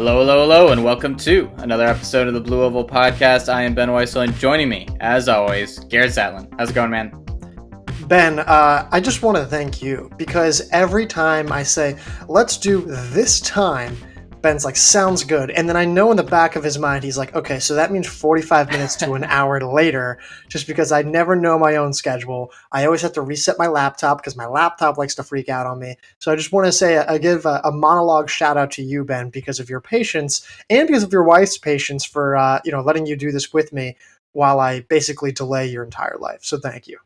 Hello, and welcome to another episode of the Blue Oval Podcast. I am Ben Weissel, and joining me, as always, Garrett Satlin. How's it going, man? Ben, I just want to thank you because every time I say, let's do this time, Ben's like, sounds good. And then I know in the back of his mind, he's like, okay, so that means 45 minutes to an hour later, just because I never know my own schedule. I always have to reset my laptop because my laptop likes to freak out on me. So I just want to say, I give a monologue shout out to you, Ben, because of your patience and because of your wife's patience for, letting you do this with me while I basically delay your entire life. So thank you.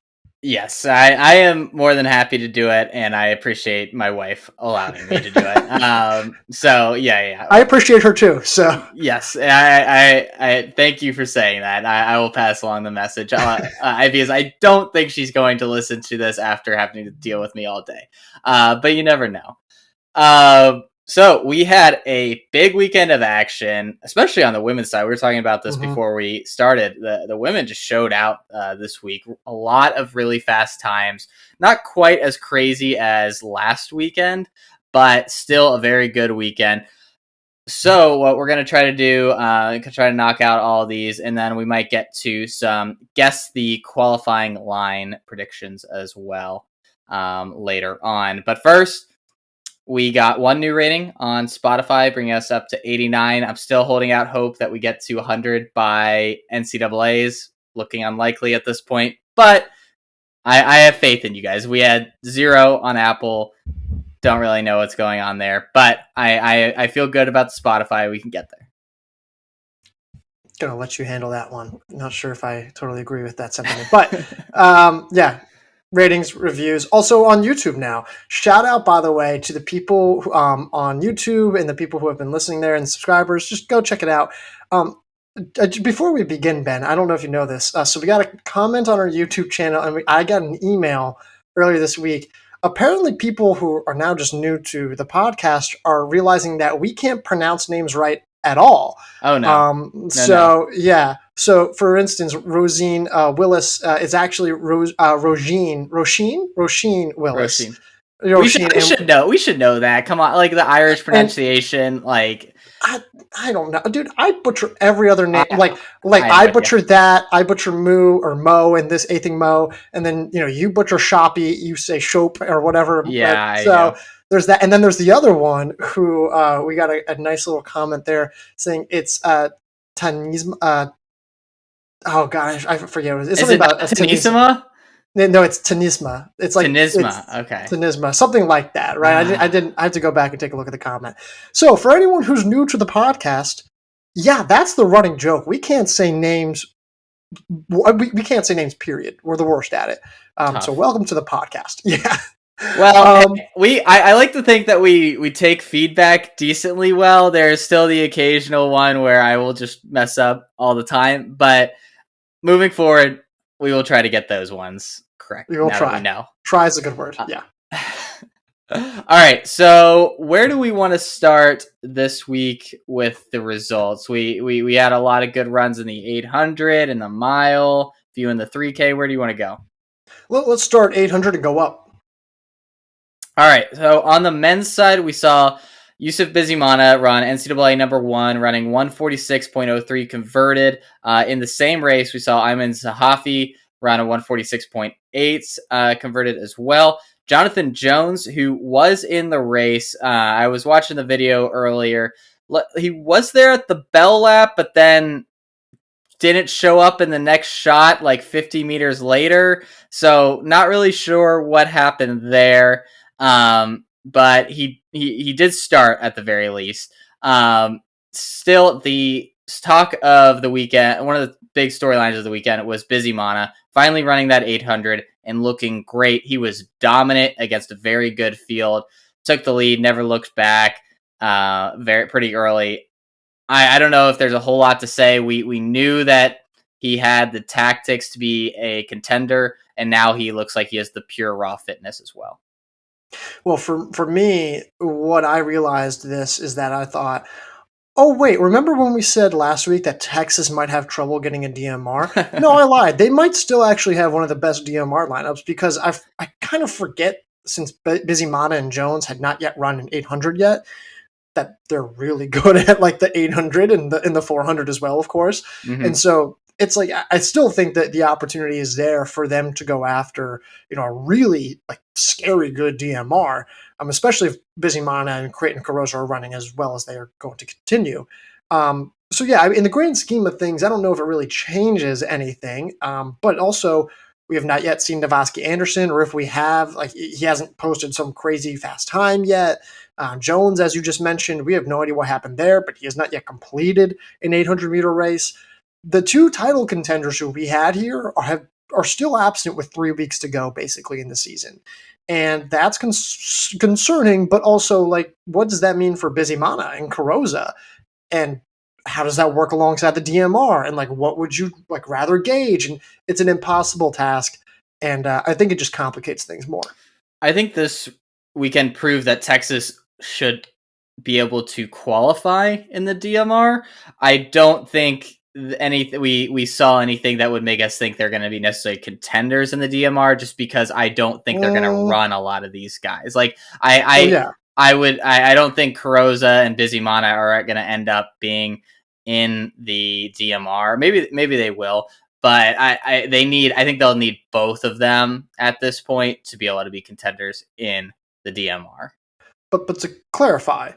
Yes, I am more than happy to do it, and I appreciate my wife allowing me to do it. Yeah. I appreciate her too. So yes, I thank you for saying that. I will pass along the message because I don't think she's going to listen to this after having to deal with me all day. But you never know. So we had a big weekend of action, especially on the women's side. We were talking about this before we started. The women just showed out this week. A lot of really fast times. Not quite as crazy as last weekend, but still a very good weekend. So what we're going to try to do, try to knock out all of these, and then we might get to some guess the qualifying line predictions as well later on. But first, we got one new rating on Spotify, bringing us up to 89. I'm still holding out hope that we get to 100 by NCAAs. Looking unlikely at this point, but I have faith in you guys. We had 0 on Apple. Don't really know what's going on there, but I feel good about the Spotify. We can get there. Gonna let you handle that one. Not sure if I totally agree with that sentiment, but yeah. Ratings, reviews, also on YouTube now. Shout out, by the way, to the people on YouTube and the people who have been listening there and subscribers. Just go check it out. Before we begin, Ben, I don't know if you know this. So we got a comment on our YouTube channel, and I got an email earlier this week. Apparently, people who are now just new to the podcast are realizing that we can't pronounce names right at all. Oh, no. Yeah. So, for instance, Rosine Willis is actually Roisin Willis. Roisin. We should know that. Come on, like the Irish pronunciation, I don't know, dude. I butcher every other name. I butcher that. I butcher Moo or Mo, and this thing Mo, and then you butcher Shoppy. You say Shope or whatever. Yeah. So there's that, and then there's the other one who we got a nice little comment there saying it's Tanisma. Oh gosh, I forget. It's something about Tanisma. No, it's Tanisma. It's like Tanisma. Okay, Tanisma, something like that, right? I have to go back and take a look at the comment. So for anyone who's new to the podcast, yeah, that's the running joke. We can't say names. We can't say names. Period. We're the worst at it. So welcome to the podcast. Yeah. Well, I like to think that we take feedback decently well. There's still the occasional one where I will just mess up all the time, but moving forward, we will try to get those ones correct. We will try. Try is a good word. Yeah. All right. So where do we want to start this week with the results? We had a lot of good runs in the 800 and the mile. A few in the 3K. Where do you want to go? Let's start 800 and go up. All right. So on the men's side, we saw Yusuf Bizimana run NCAA number 1, running 146.03 converted. In the same race, we saw Ayman Zahafi run a 146.8 converted as well. Jonathan Jones, who was in the race, I was watching the video earlier. He was there at the bell lap, but then didn't show up in the next shot like 50 meters later. So not really sure what happened there. But he did start at the very least. Still, the talk of the weekend, one of the big storylines of the weekend was Bizimana finally running that 800 and looking great. He was dominant against a very good field, took the lead, never looked back, pretty early. I don't know if there's a whole lot to say. We knew that he had the tactics to be a contender, and now he looks like he has the pure raw fitness as well. Well, for me, what I realized this is that I thought, oh, wait, remember when we said last week that Texas might have trouble getting a DMR? No, I lied. They might still actually have one of the best DMR lineups because I kind of forget, since Bizimana and Jones had not yet run an 800 yet, that they're really good at like the 800 and the 400 as well, of course. Mm-hmm. And so it's like I still think that the opportunity is there for them to go after, a really like scary good DMR, especially if Busy Mana and Creighton Carosa are running as well as they are going to continue. So yeah, in the grand scheme of things, I don't know if it really changes anything. But also, we have not yet seen Navasky Anderson, or if we have, like he hasn't posted some crazy fast time yet. Jones, as you just mentioned, we have no idea what happened there, but he has not yet completed an 800-meter race. The two title contenders who we had here are still absent with 3 weeks to go, basically, in the season. And that's concerning, but also, like, what does that mean for Busy Mana and Carosa? And how does that work alongside the DMR? And, like, what would you, like, rather gauge? And it's an impossible task, and I think it just complicates things more. I think this weekend proved that Texas should be able to qualify in the DMR. I don't think we saw anything that would make us think they're going to be necessarily contenders in the DMR, just because I don't think they're going to run a lot of these guys. Like I don't think Carosa and Busy Mana are going to end up being in the DMR. Maybe they will, but I think they'll need both of them at this point to be able to be contenders in the DMR. But to clarify,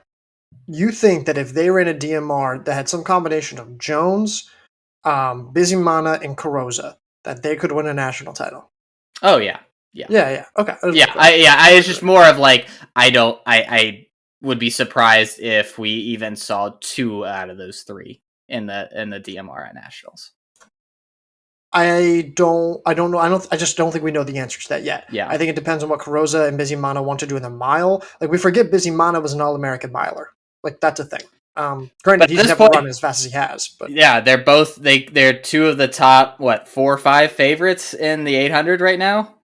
you think that if they were in a DMR that had some combination of Jones, Busy Mana, and Carosa, that they could win a national title? Oh yeah. Okay. It's just more of like I would be surprised if we even saw 2 out of those 3 in the DMR at nationals. I don't know. I just don't think we know the answer to that yet. Yeah. I think it depends on what Carosa and Busy Mana want to do in the mile. Like, we forget Busy Mana was an All-American miler. Like, that's a thing. Granted, he's never run as fast as he has. But yeah, they're both they're 2 of the top 4 or 5 favorites in the 800 right now.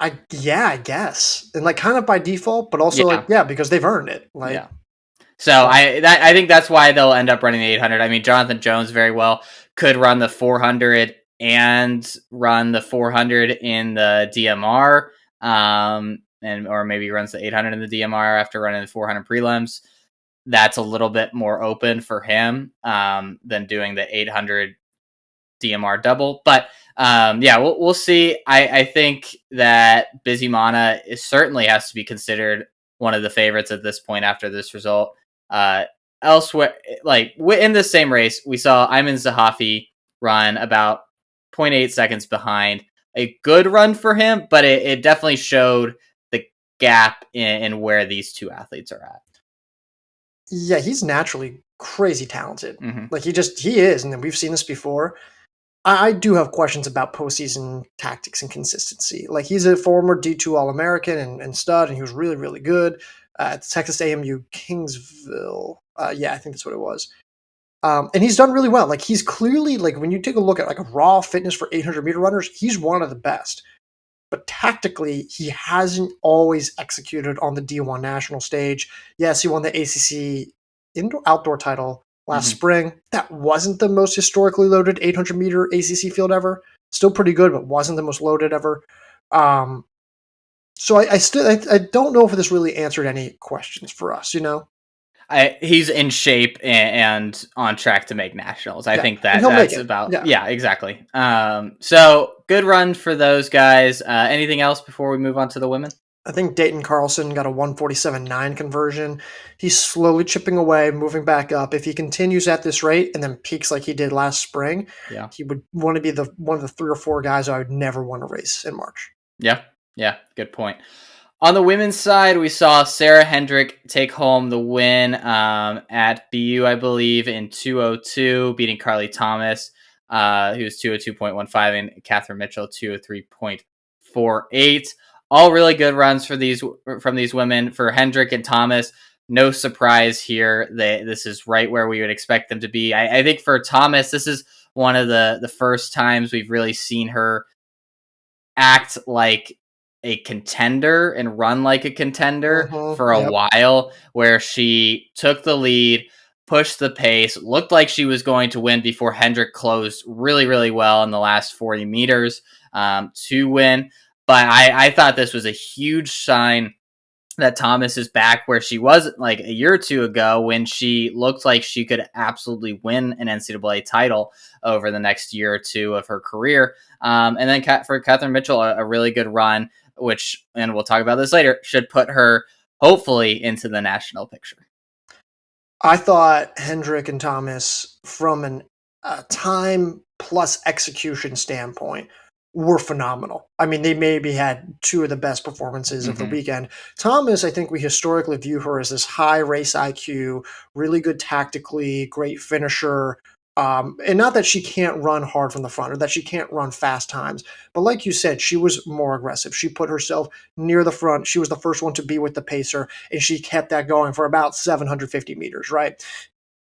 I guess, and like kind of by default, but also because they've earned it. Like, yeah. So I think that's why they'll end up running the 800. I mean, Jonathan Jones very well could run the 400 and run the 400 in the DMR, or maybe runs the 800 in the DMR after running the 400 prelims. That's a little bit more open for him than doing the 800 DMR double. But we'll see. I think that Busy Mana certainly has to be considered one of the favorites at this point after this result. Elsewhere, like in the same race, we saw Ayman Zahafi run about 0.8 seconds behind. A good run for him, but it definitely showed the gap in where these 2 athletes are at. Yeah, he's naturally crazy talented. Mm-hmm. Like, he is, and we've seen this before. I do have questions about postseason tactics and consistency. Like, he's a former D2 All-American and stud, and he was really, really good at Texas AMU Kingsville. I think that's what it was. And he's done really well. Like, he's clearly, like, when you take a look at like a raw fitness for 800-meter runners, he's one of the best. But tactically, he hasn't always executed on the D1 national stage. Yes, he won the ACC outdoor title last spring. That wasn't the most historically loaded 800-meter ACC field ever. Still pretty good, but wasn't the most loaded ever. So I don't know if this really answered any questions for us, He's in shape and on track to make nationals. I think that's about exactly. So good run for those guys. Anything else before we move on to the women? I think Dayton Carlson got a 147.9 conversion. He's slowly chipping away, moving back up. If he continues at this rate and then peaks like he did last spring, he would want to be one of the 3 or 4 guys I would never want to race in March. Yeah, good point. On the women's side, we saw Sarah Hendrick take home the win at BU, I believe, in 2:02, beating Carly Thomas, who was 2:02.15, and Catherine Mitchell, 2:03.48. All really good runs from these women. For Hendrick and Thomas, no surprise here. This is right where we would expect them to be. I think for Thomas, this is one of the first times we've really seen her act like a contender and run like a contender for a while, where she took the lead, pushed the pace, looked like she was going to win before Hendrick closed really, really well in the last 40 meters to win. But I thought this was a huge sign that Thomas is back where she was like a year or two ago when she looked like she could absolutely win an NCAA title over the next year or two of her career. And then for Catherine Mitchell, a really good run, which, and we'll talk about this later, should put her hopefully into the national picture. I thought Hendrick and Thomas, from an time plus execution standpoint, were phenomenal. I mean, they maybe had two of the best performances of the weekend. Thomas, I think we historically view her as this high race IQ, really good tactically, great finisher. And not that she can't run hard from the front or that she can't run fast times, but like you said, she was more aggressive. She put herself near the front. She was the first one to be with the pacer, and she kept that going for about 750 meters, right?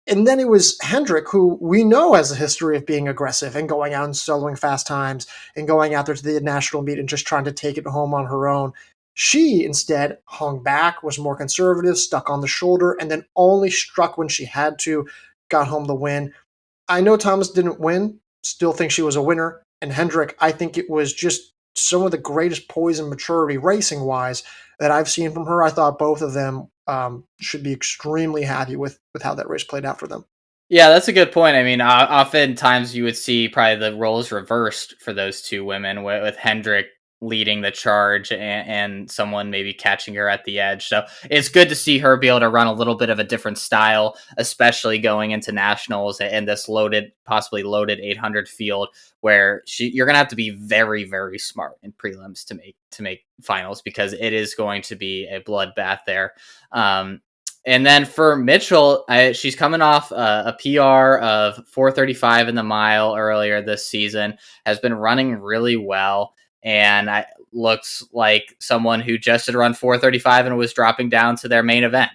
And then it was Hendrick, who we know has a history of being aggressive and going out and soloing fast times and going out there to the national meet and just trying to take it home on her own. She instead hung back, was more conservative, stuck on the shoulder, and then only struck when she had to, got home the win. I know Thomas didn't win, still think she was a winner. And Hendrick, I think it was just some of the greatest poise and maturity racing wise that I've seen from her. I thought both of them should be extremely happy with how that race played out for them. Yeah, that's a good point. I mean, oftentimes you would see probably the roles reversed for those two women, with Hendrick leading the charge and someone maybe catching her at the edge. So it's good to see her be able to run a little bit of a different style, especially going into nationals and this possibly loaded 800 field, where you're going to have to be very, very smart in prelims to make finals, because it is going to be a bloodbath there. And then for Mitchell, she's coming off a PR of 4:35 in the mile earlier this season, has been running really well, and looks like someone who just had run 4:35 and was dropping down to their main event.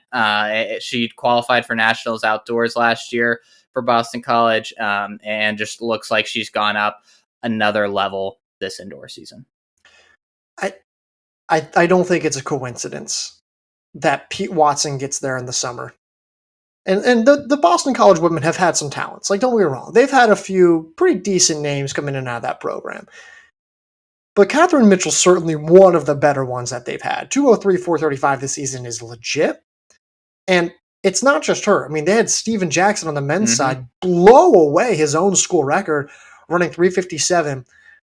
She qualified for nationals outdoors last year for Boston College, and just looks like she's gone up another level this indoor season. I don't think it's a coincidence that Pete Watson gets there in the summer. And the Boston College women have had some talents. Like, don't get me wrong. They've had a few pretty decent names come in and out of that program. But Catherine Mitchell's certainly one of the better ones that they've had. 203, 435 this season is legit. And it's not just her. I mean, they had Steven Jackson on the men's side blow away his own school record, running 357.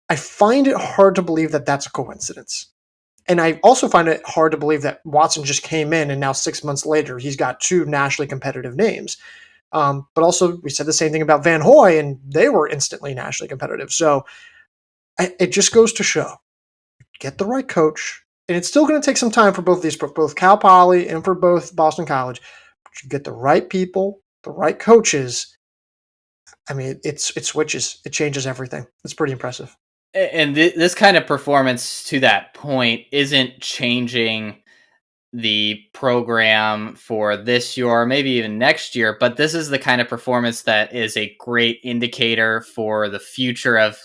I find it hard to believe that that's a coincidence. And I also find it hard to believe that Watson just came in and now 6 months later, he's got two nationally competitive names. But also, we said the same thing about Van Hoy, and they were instantly nationally competitive. So it just goes to show, get the right coach. And it's still going to take some time for both Cal Poly and for both Boston College. But you get the right people, the right coaches. I mean, it switches. It changes everything. It's pretty impressive. And this kind of performance, to that point, isn't changing the program for this year or maybe even next year, but this is the kind of performance that is a great indicator for the future of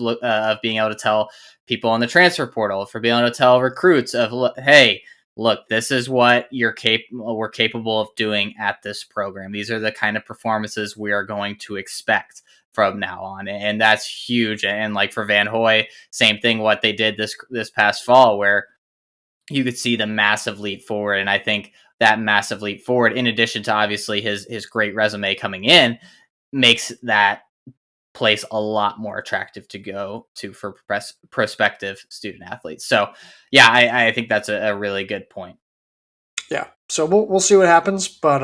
being able to tell people on the transfer portal, for being able to tell recruits of, hey, look, this is what we're capable of doing at this program. These are the kind of performances we are going to expect from now on, and that's huge. And like for Van Hoy, same thing, what they did this past fall, where you could see the massive leap forward. And I think that massive leap forward, in addition to obviously his great resume coming in, makes that place a lot more attractive to go to for prospective student athletes. So yeah, I think that's a really good point. Yeah. So we'll see what happens, but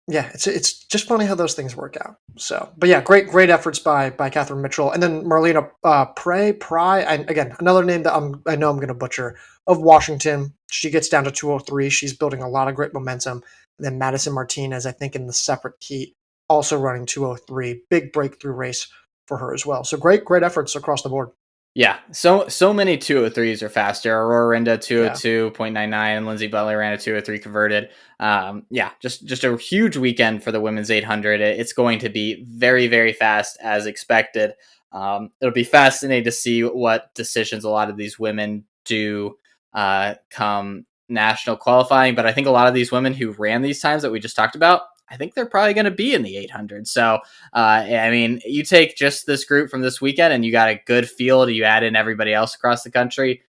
yeah, it's just funny how those things work out. So, but yeah, great efforts by Catherine Mitchell, and then Marlena Pry. Again, another name that I know I'm going to butcher, of Washington. She gets down to 203. She's building a lot of great momentum. And then Madison Martinez, I think, in the separate heat, also running 203. Big breakthrough race for her as well. So great efforts across the board. Yeah, so many 203s are faster. Aurora Rinda 202.99, and Lindsay Butler ran a 203 converted. Yeah, just a huge weekend for the women's 800. It's going to be very, very fast as expected. It'll be fascinating to see what decisions a lot of these women do come national qualifying. But I think a lot of these women who ran these times that we just talked about, I think they're probably going to be in the 800. So, I mean, you take just this group from this weekend and you got a good field. You add in everybody else across the country.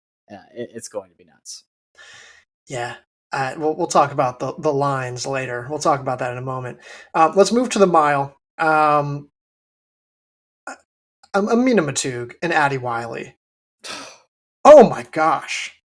It's going to be nuts. Yeah. We'll talk about the lines later. We'll talk about that in a moment. Let's move to the mile. Amina Maatoug and Addie Wiley. Oh my gosh.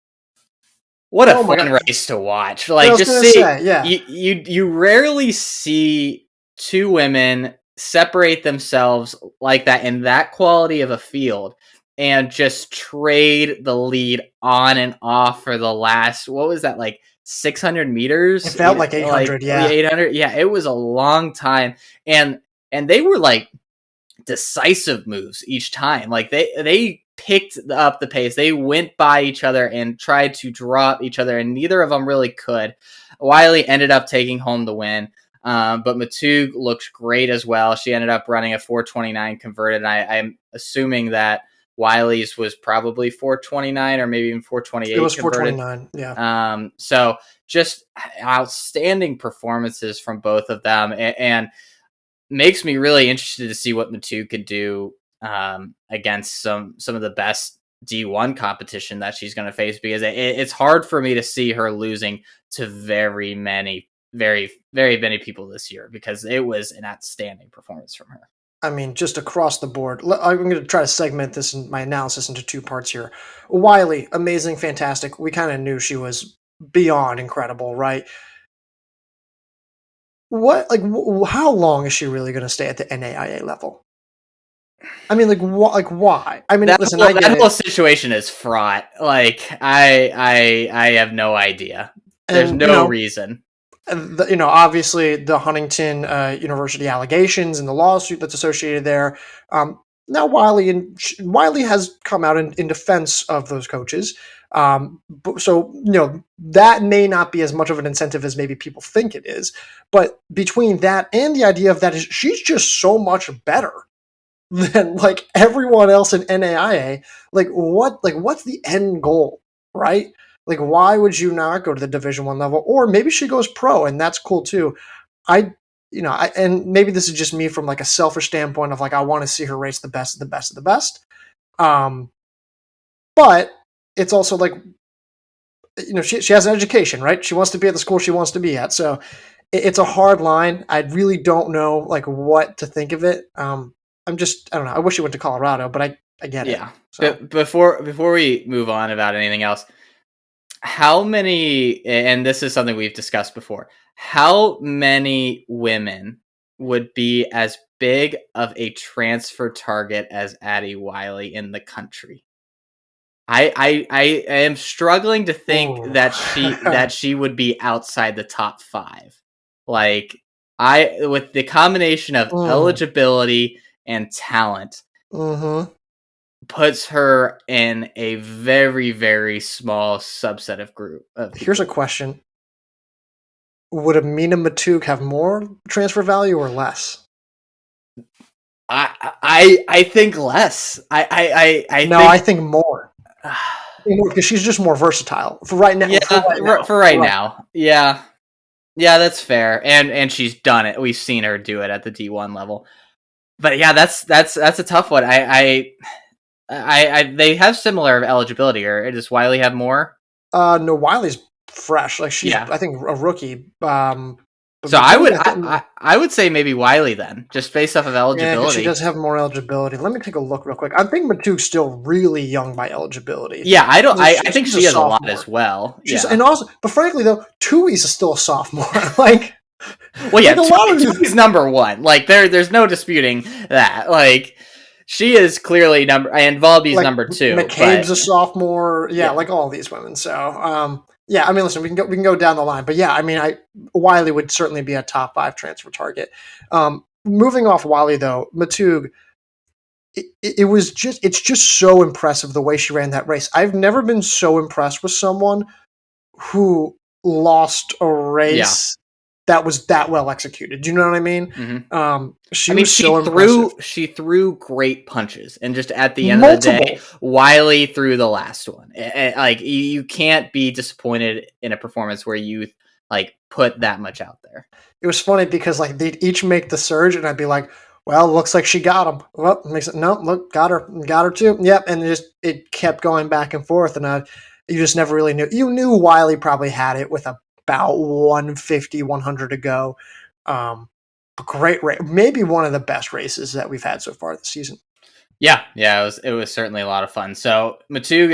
What a Oh my fun god. race to watch. I Like, was just gonna see, say, yeah. you rarely see two women separate themselves like that in that quality of a field and just trade the lead on and off for the last, what was that, like 600 It meters? felt like Like 800, yeah. 800. Yeah, it was a long time. And they were like decisive moves each time. Like they picked up the pace. They went by each other and tried to drop each other, and neither of them really could. Wiley ended up taking home the win, but Maatoug looked great as well. She ended up running a 4:29 converted. And I'm assuming that Wiley's was probably 4:29 or maybe even 4:28 It was converted. 429, yeah. So just outstanding performances from both of them, and makes me really interested to see what Maatoug could do against some of the best D1 competition that she's going to face, because it's hard for me to see her losing to very many people this year, because it was an outstanding performance from her. I mean, just across the board. I'm going to try to segment this in my analysis into two parts here. Wiley, amazing, fantastic. We kind of knew she was beyond incredible, right? What, like, how long is she really going to stay at the NAIA level? I mean, like, why? I mean, listen, I get that it. whole situation is fraught. Like, I have no idea. There's And, no reason. Obviously the Huntington University allegations and the lawsuit that's associated there. Now Wiley has come out in defense of those coaches. So that may not be as much of an incentive as maybe people think it is. But between that and the idea of that, is she's just so much better than like everyone else in NAIA. What's the end goal, right? Like, why would you not go to the Division I level? Or maybe she goes pro, and that's cool too. And maybe this is just me from like a selfish standpoint of like, I want to see her race the best of the best of the best. But it's also like, she has an education, right? She wants to be at the school she wants to be at. So it's a hard line. I really don't know like what to think of it. I don't know. I wish she went to Colorado, but I get it. Yeah. So. Before we move on about anything else, how many, and this is something we've discussed before, how many women would be as big of a transfer target as Addie Wiley in the country? I am struggling to think that she would be outside the top 5. Like, with the combination of eligibility and talent, puts her in a very, very small subset of group. Here's a question: would Amina Maatoug have more transfer value or less? I think less. I think more. Because she's just more versatile for right now. Yeah, for right now. Yeah, that's fair. And she's done it. We've seen her do it at the D1 level. But yeah, that's a tough one. They have similar eligibility, or does Wiley have more? No, Wiley's fresh. Like, she's I think a rookie. So I would say maybe Wiley then, just based off of eligibility. Yeah, she does have more eligibility. Let me take a look real quick. I think Maatoug's still really young by eligibility. Yeah, I think she has a lot as well. And also, but frankly though, Tui's still a sophomore. Like, well, yeah, Tui's number 1. Like, there's no disputing that. Like, she is clearly and Volby's number 2. McCabe's a sophomore. Yeah, like all these women. So, yeah, I mean, listen, we can go down the line, but yeah, I mean, Wiley would certainly be a top 5 transfer target. Moving off Wiley though, Maatoug, it's just so impressive the way she ran that race. I've never been so impressed with someone who lost a race that was that well executed. Do you know what I mean? Mm-hmm. She threw great punches, and just at the end of the day, Wiley threw the last one. Like, you can't be disappointed in a performance where you like put that much out there. It was funny because like they'd each make the surge, and I'd be like, well, looks like she got him. Well, makes it no, look, got her too. Yep, and it kept going back and forth, and you just never really knew. You knew Wiley probably had it with a about 150, 100 to go. Great race, maybe one of the best races that we've had so far this season. Yeah, it was certainly a lot of fun. So Maatoug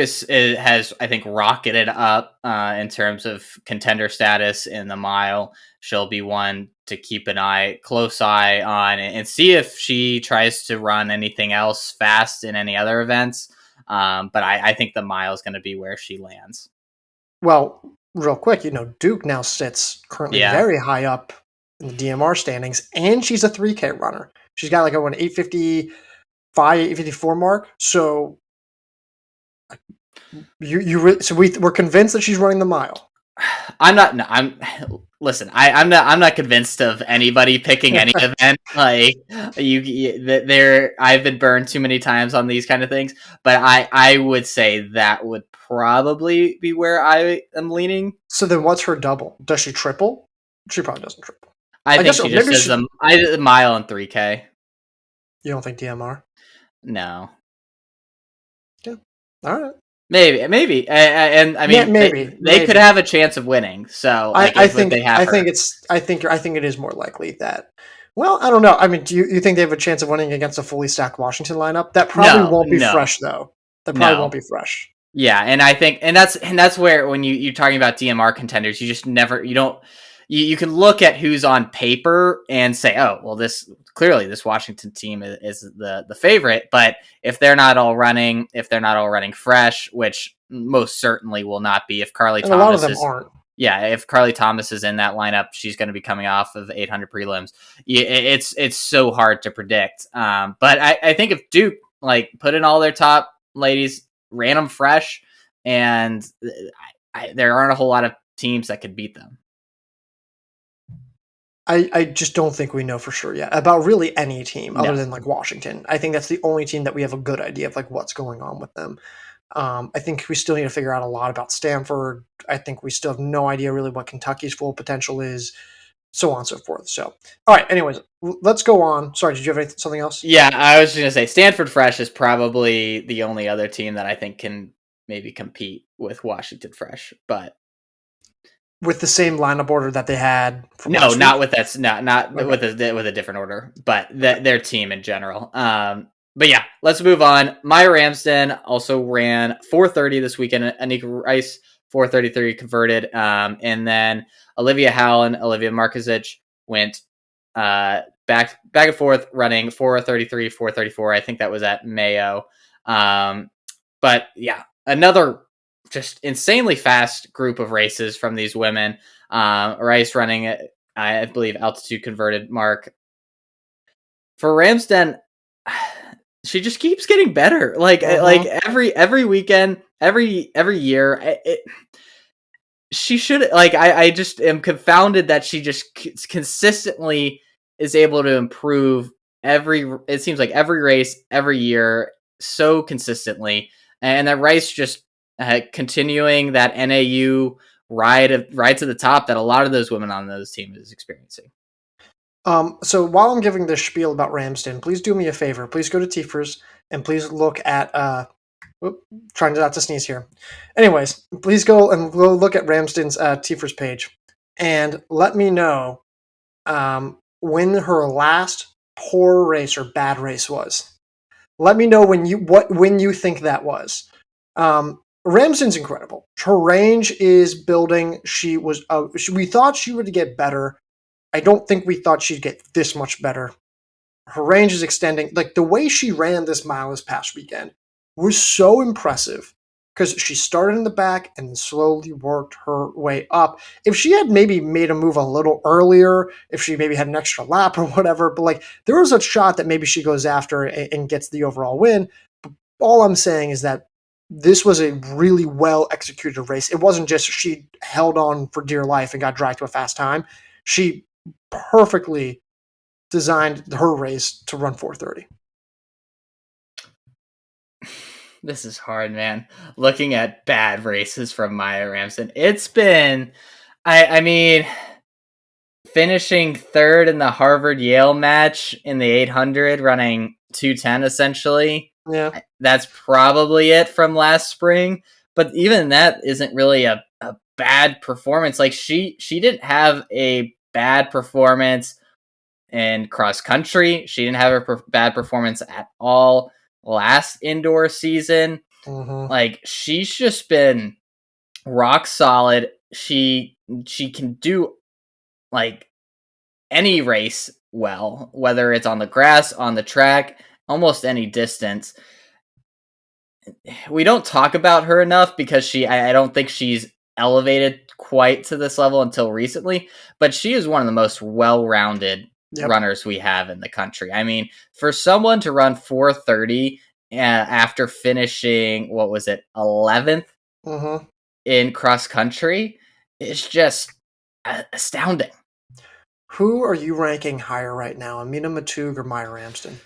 has, I think, rocketed up in terms of contender status in the mile. She'll be one to keep an close eye on, and see if she tries to run anything else fast in any other events. But I think the mile is going to be where she lands. Well, real quick, Duke now sits currently Yeah. very high up in the DMR standings, and she's a 3K runner. She's got like an 855, 854 mark. So we're convinced that she's running the mile. I'm not. No, listen. I'm not convinced of anybody picking any event. Like there, I've been burned too many times on these kind of things. But I would say that would probably be where I am leaning. So then, what's her double? Does she triple? She probably doesn't triple. I think she just does the mile and 3K. You don't think DMR? No. Yeah. All right. Maybe, and I mean, they could have a chance of winning. So I think it is more likely that. Well, I don't know. I mean, do you think they have a chance of winning against a fully stacked Washington lineup? That probably won't be fresh, though. That probably won't be fresh. Yeah, and I think, and that's where when you're talking about DMR contenders, you just never, you can look at who's on paper and say, oh, well, this Washington team is the favorite. But if they're not all running fresh, which most certainly will not be, if Carly Thomas, a lot of them aren't. Yeah, if Carly Thomas is in that lineup, she's going to be coming off of 800 prelims. It's so hard to predict. But I think if Duke put in all their top ladies, ran them fresh, and there aren't a whole lot of teams that could beat them. I just don't think we know for sure yet about really any team other than Washington. I think that's the only team that we have a good idea of what's going on with them. I think we still need to figure out a lot about Stanford. I think we still have no idea really what Kentucky's full potential is, so on and so forth. So, all right. Anyways, let's go on. Sorry, did you have something else? Yeah, I was just gonna say Stanford Fresh is probably the only other team that I think can maybe compete with Washington Fresh, but with the same lineup order that they had. No, not with that. Not okay. with a different order, but their team in general. But yeah, let's move on. Maya Ramsden also ran 4:30 this weekend. Anika Rice 4:33 converted, and then Olivia Howland, Olivia Markovic went back and forth running 4:33, 4:34. I think that was at Mayo. But yeah, another just insanely fast group of races from these women. Rice running, I believe, altitude converted mark. For Ramsden, she just keeps getting better. Every weekend, every year, she should I just am confounded that she just consistently is able to improve it seems like every race, every year, so consistently, and that Rice just continuing that NAU ride to the top that a lot of those women on those teams is experiencing. So while I'm giving this spiel about Ramsden, please do me a favor. Please go to Tifers and please look at trying not to sneeze here. Anyways, please go look at Ramsden's Tifers page and let me know when her last poor race or bad race was. Let me know when you think that was. Ramsden's incredible. Her range is building. We thought she would get better. I don't think we thought she'd get this much better. Her range is extending. The way she ran this mile this past weekend was so impressive because she started in the back and slowly worked her way up. If she had maybe made a move a little earlier, if she maybe had an extra lap or whatever, but there was a shot that maybe she goes after and gets the overall win. But all I'm saying is that this was a really well executed race. It wasn't just she held on for dear life and got dragged to a fast time. She perfectly designed her race to run 4:30. This is hard, man. Looking at bad races from Maya Ramsden, it's been, I mean, finishing third in the Harvard-Yale match in the 800, running 2:10 essentially. Yeah, that's probably it from last spring. But even that isn't really a bad performance. Like she didn't have a bad performance in cross country. She didn't have a bad performance at all last indoor season. Mm-hmm. Like she's just been rock solid. She can do like any race well, whether it's on the grass, on the track, almost any distance. We don't talk about her enough because I don't think she's elevated quite to this level until recently, but she is one of the most well-rounded Yep. runners we have in the country. I mean, for someone to run 4:30 after finishing, what was it, 11th Mm-hmm. in cross country is just astounding. Who are you ranking higher right now, Amina Maatoug or Maya Ramsden?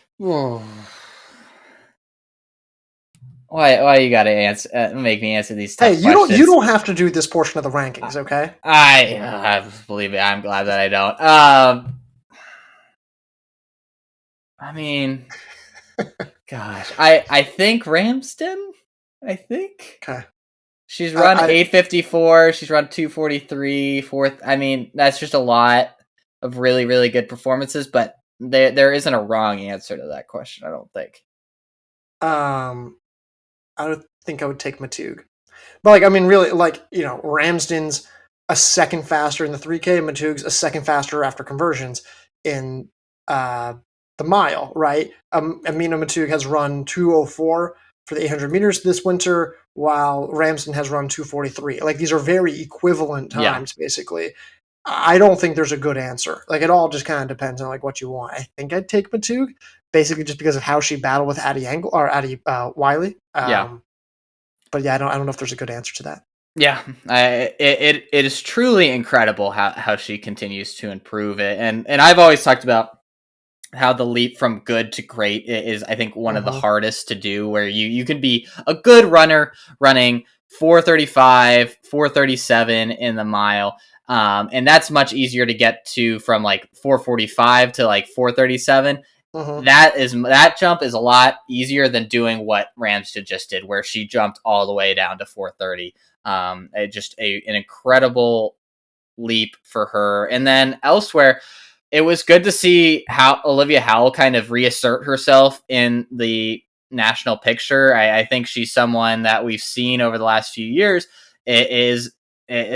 Why you gotta answer? Make me answer these Hey, tough you questions? don't have to do this portion of the rankings, okay? I believe it. I'm glad that I don't. I mean, gosh, I think Ramsden. I think Okay. she's run I 8:54. She's run 2:43. Fourth. I mean, that's just a lot of really good performances. But there isn't a wrong answer to that question. I don't think. I don't think I would take Maatoug. But like, I mean, really, like, Ramsden's a second faster in the 3K, and Matoug's a second faster after conversions in uh, the mile, right? Amina Maatoug has run 2:04 for the 800 meters this winter, while Ramsden has run 2:43. Like, these are very equivalent Yeah. times, basically. I don't think there's a good answer. Like, it all just kind of depends on like what you want. I think I'd take Maatoug, basically just because of how she battled with Addie Angle or Addie Wiley. Yeah. But yeah, I don't know if there's a good answer to that. Yeah, it is truly incredible how she continues to improve it, and I've always talked about how the leap from good to great is, I think, one of the Mm-hmm. hardest to do, where you can be a good runner running 4:35, 4:37 in the mile, and that's much easier to get to from like 4:45 to like 4:37. Mm-hmm. That jump is a lot easier than doing what Ramsden just did, where she jumped all the way down to 4:30. An incredible leap for her. And then elsewhere, it was good to see how Olivia Howell kind of reassert herself in the national picture. I think she's someone that we've seen over the last few years is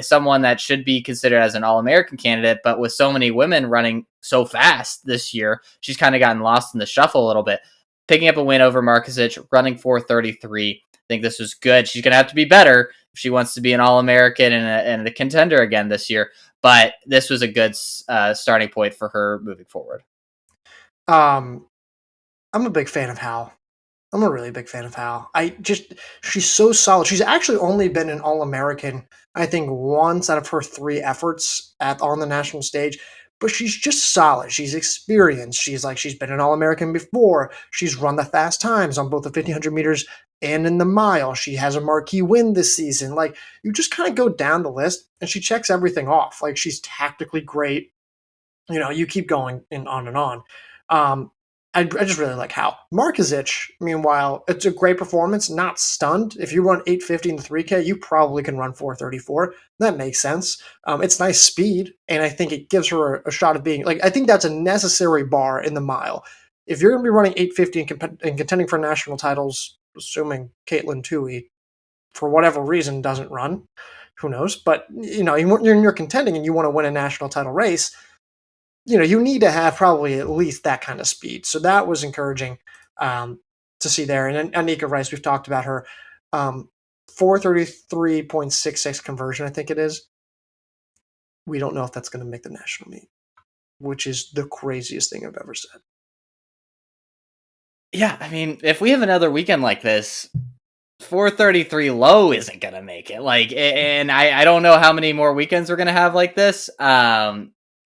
someone that should be considered as an All-American candidate, but with so many women running so fast this year, she's kind of gotten lost in the shuffle a little bit. Picking up a win over Markovic, running 4:33. I think this was good. She's going to have to be better if she wants to be an All-American and a contender again this year. But this was a good starting point for her moving forward. I'm a big fan of Hal. I'm a really big fan of Hal. She's so solid. She's actually only been an All-American, I think, once out of her 3 efforts on the national stage. But she's just solid. She's experienced. She's been an All-American before. She's run the fast times on both the 1500 meters and in the mile. She has a marquee win this season. Like, you just kind of go down the list, and she checks everything off. Like, she's tactically great. You keep going on and on. I just really like how Markovic, meanwhile, it's a great performance, not stunned. If you run 850 in the 3K, you probably can run 434. That makes sense. It's nice speed, and I think it gives her a shot of being like, I think that's a necessary bar in the mile. If you're going to be running 850 and contending for national titles, assuming Caitlin Toohey, for whatever reason, doesn't run, who knows? But you're contending and you want to win a national title race, you need to have probably at least that kind of speed. So that was encouraging to see there. And Anika Rice, we've talked about her. 433.66 conversion, I think it is. We don't know if that's going to make the national meet, which is the craziest thing I've ever said. Yeah, I mean, if we have another weekend like this, 433 low isn't going to make it. Like, and I don't know how many more weekends we're going to have like this.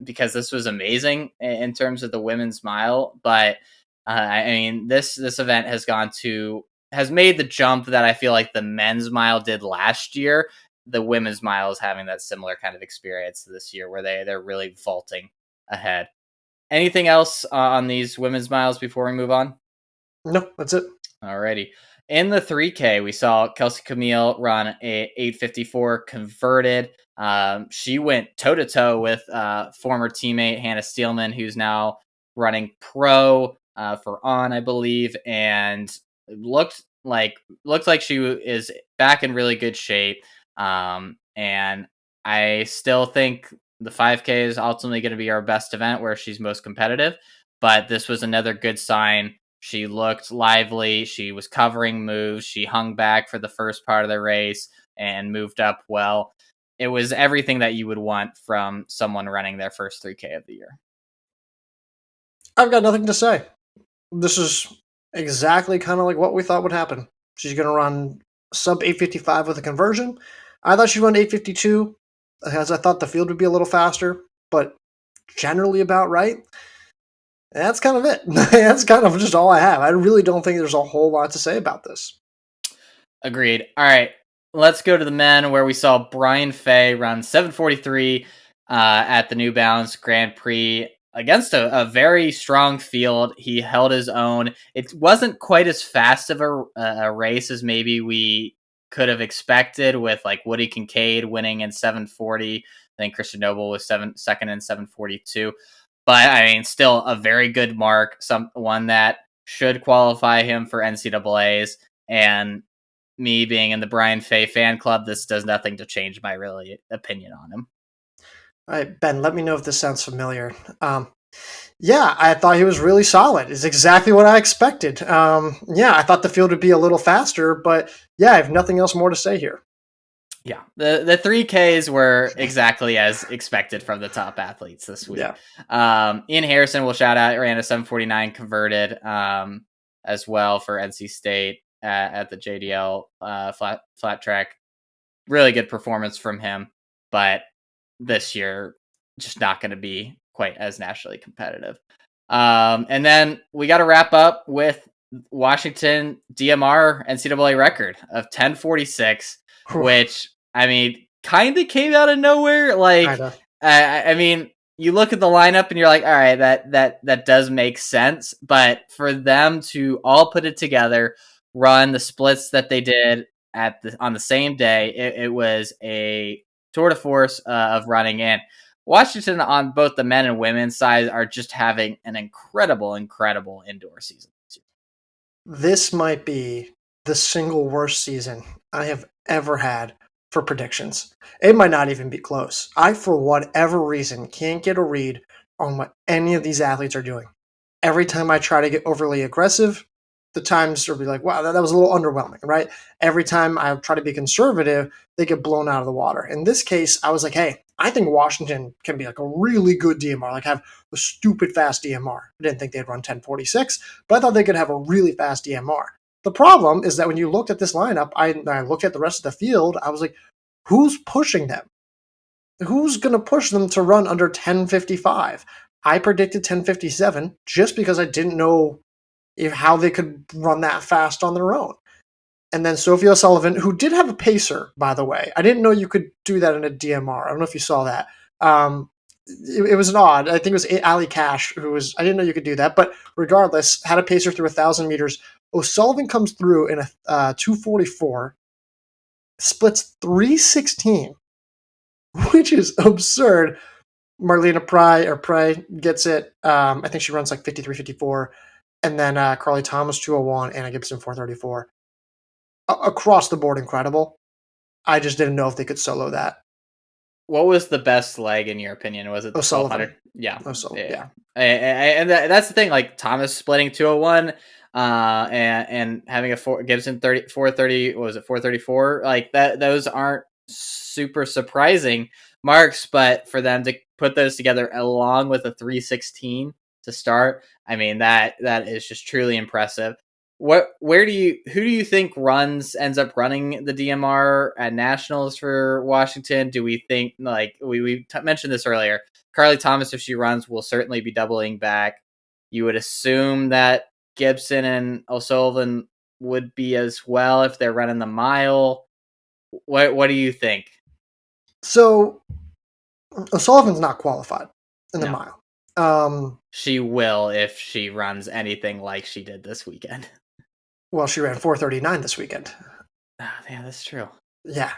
Because this was amazing in terms of the women's mile. But I mean, this event has made the jump that I feel like the men's mile did last year. The women's mile is having that similar kind of experience this year, where they're really vaulting ahead. Anything else on these women's miles before we move on? No, that's it. Alrighty. In the 3K, we saw Kelsey Camille run a 8:54 converted. She went toe to toe with former teammate Hannah Steelman, who's now running pro for On, I believe, and looked like she is back in really good shape. And I still think the 5K is ultimately going to be our best event where she's most competitive. But this was another good sign. She looked lively. She was covering moves. She hung back for the first part of the race and moved up well. It was everything that you would want from someone running their first 3K of the year. I've got nothing to say. This is exactly kind of like what we thought would happen. She's going to run sub 855 with a conversion. I thought she'd run 852, as I thought the field would be a little faster, but generally about right. That's kind of it. That's kind of just all I have. I really don't think there's a whole lot to say about this. Agreed. All right, let's go to the men where we saw Brian Fay run 7:43 at the New Balance Grand Prix against a very strong field. He held his own. It wasn't quite as fast of a race as maybe we could have expected, with like Woody Kincaid winning in 7:40. I think Christian Noble was second in 7:42. But I mean, still a very good mark. One that should qualify him for NCAA's. And me being in the Brian Fay fan club, this does nothing to change my really opinion on him. All right, Ben, let me know if this sounds familiar. Yeah, I thought he was really solid. It's exactly what I expected. Yeah, I thought the field would be a little faster, but yeah, I have nothing else more to say here. Yeah, the 3Ks were exactly as expected from the top athletes this week. Yeah. Ian Harrison, will shout out, ran a 7:49 converted as well for NC State at the JDL flat track. Really good performance from him, but this year just not going to be quite as nationally competitive. And then we got to wrap up with Washington DMR NCAA record of 10:46, which I mean kind of came out of nowhere. Like, I mean, you look at the lineup and you're like, all right, that does make sense. But for them to all put it together, run the splits that they did on the same day, it was a tour de force of running in. Washington on both the men and women's side are just having an incredible indoor season. This might be the single worst season I have ever had for predictions. It might not even be close. I, for whatever reason, can't get a read on what any of these athletes are doing. Every time I try to get overly aggressive, the times will be like, wow, that was a little underwhelming, right? Every time I try to be conservative, they get blown out of the water. In this case, I was like, hey, I think Washington can be like a really good DMR, like have a stupid fast DMR. I didn't think they'd run 10:46, but I thought they could have a really fast DMR. The problem is that when you looked at this lineup, I looked at the rest of the field, I was like, who's pushing them? Who's going to push them to run under 10:55? I predicted 10:57 just because I didn't know how they could run that fast on their own. And then Sophie O'Sullivan, who did have a pacer, by the way. I didn't know you could do that in a DMR. I don't know if you saw that. It was an odd. I think it was Ali Cash who was. I didn't know you could do that, but regardless, had a pacer through 1,000 meters. O'Sullivan comes through in a 2:44, splits 3:16, which is absurd. Marlena Pry gets it. I think she runs like 53:54. And then Carly Thomas 2:01, Anna Gibson 4:34. Across the board, incredible. I just didn't know if they could solo that. What was the best leg in your opinion? Was it the 1200? Yeah. O'Sullivan, yeah. And that's the thing. Like Thomas splitting 2:01, and having a Gibson 4:30. What was it, 4:34? Like that. Those aren't super surprising marks, but for them to put those together along with a 3:16 to start, I mean that is just truly impressive. Who do you think ends up running the DMR at nationals for Washington? Do we think, like we mentioned this earlier, Carly Thomas, if she runs, will certainly be doubling back. You would assume that Gibson and O'Sullivan would be as well if they're running the mile. What do you think? So O'Sullivan's not qualified in the mile. She will if she runs anything like she did this weekend. Well, she ran 4:39 this weekend. Yeah, that's true. Yeah.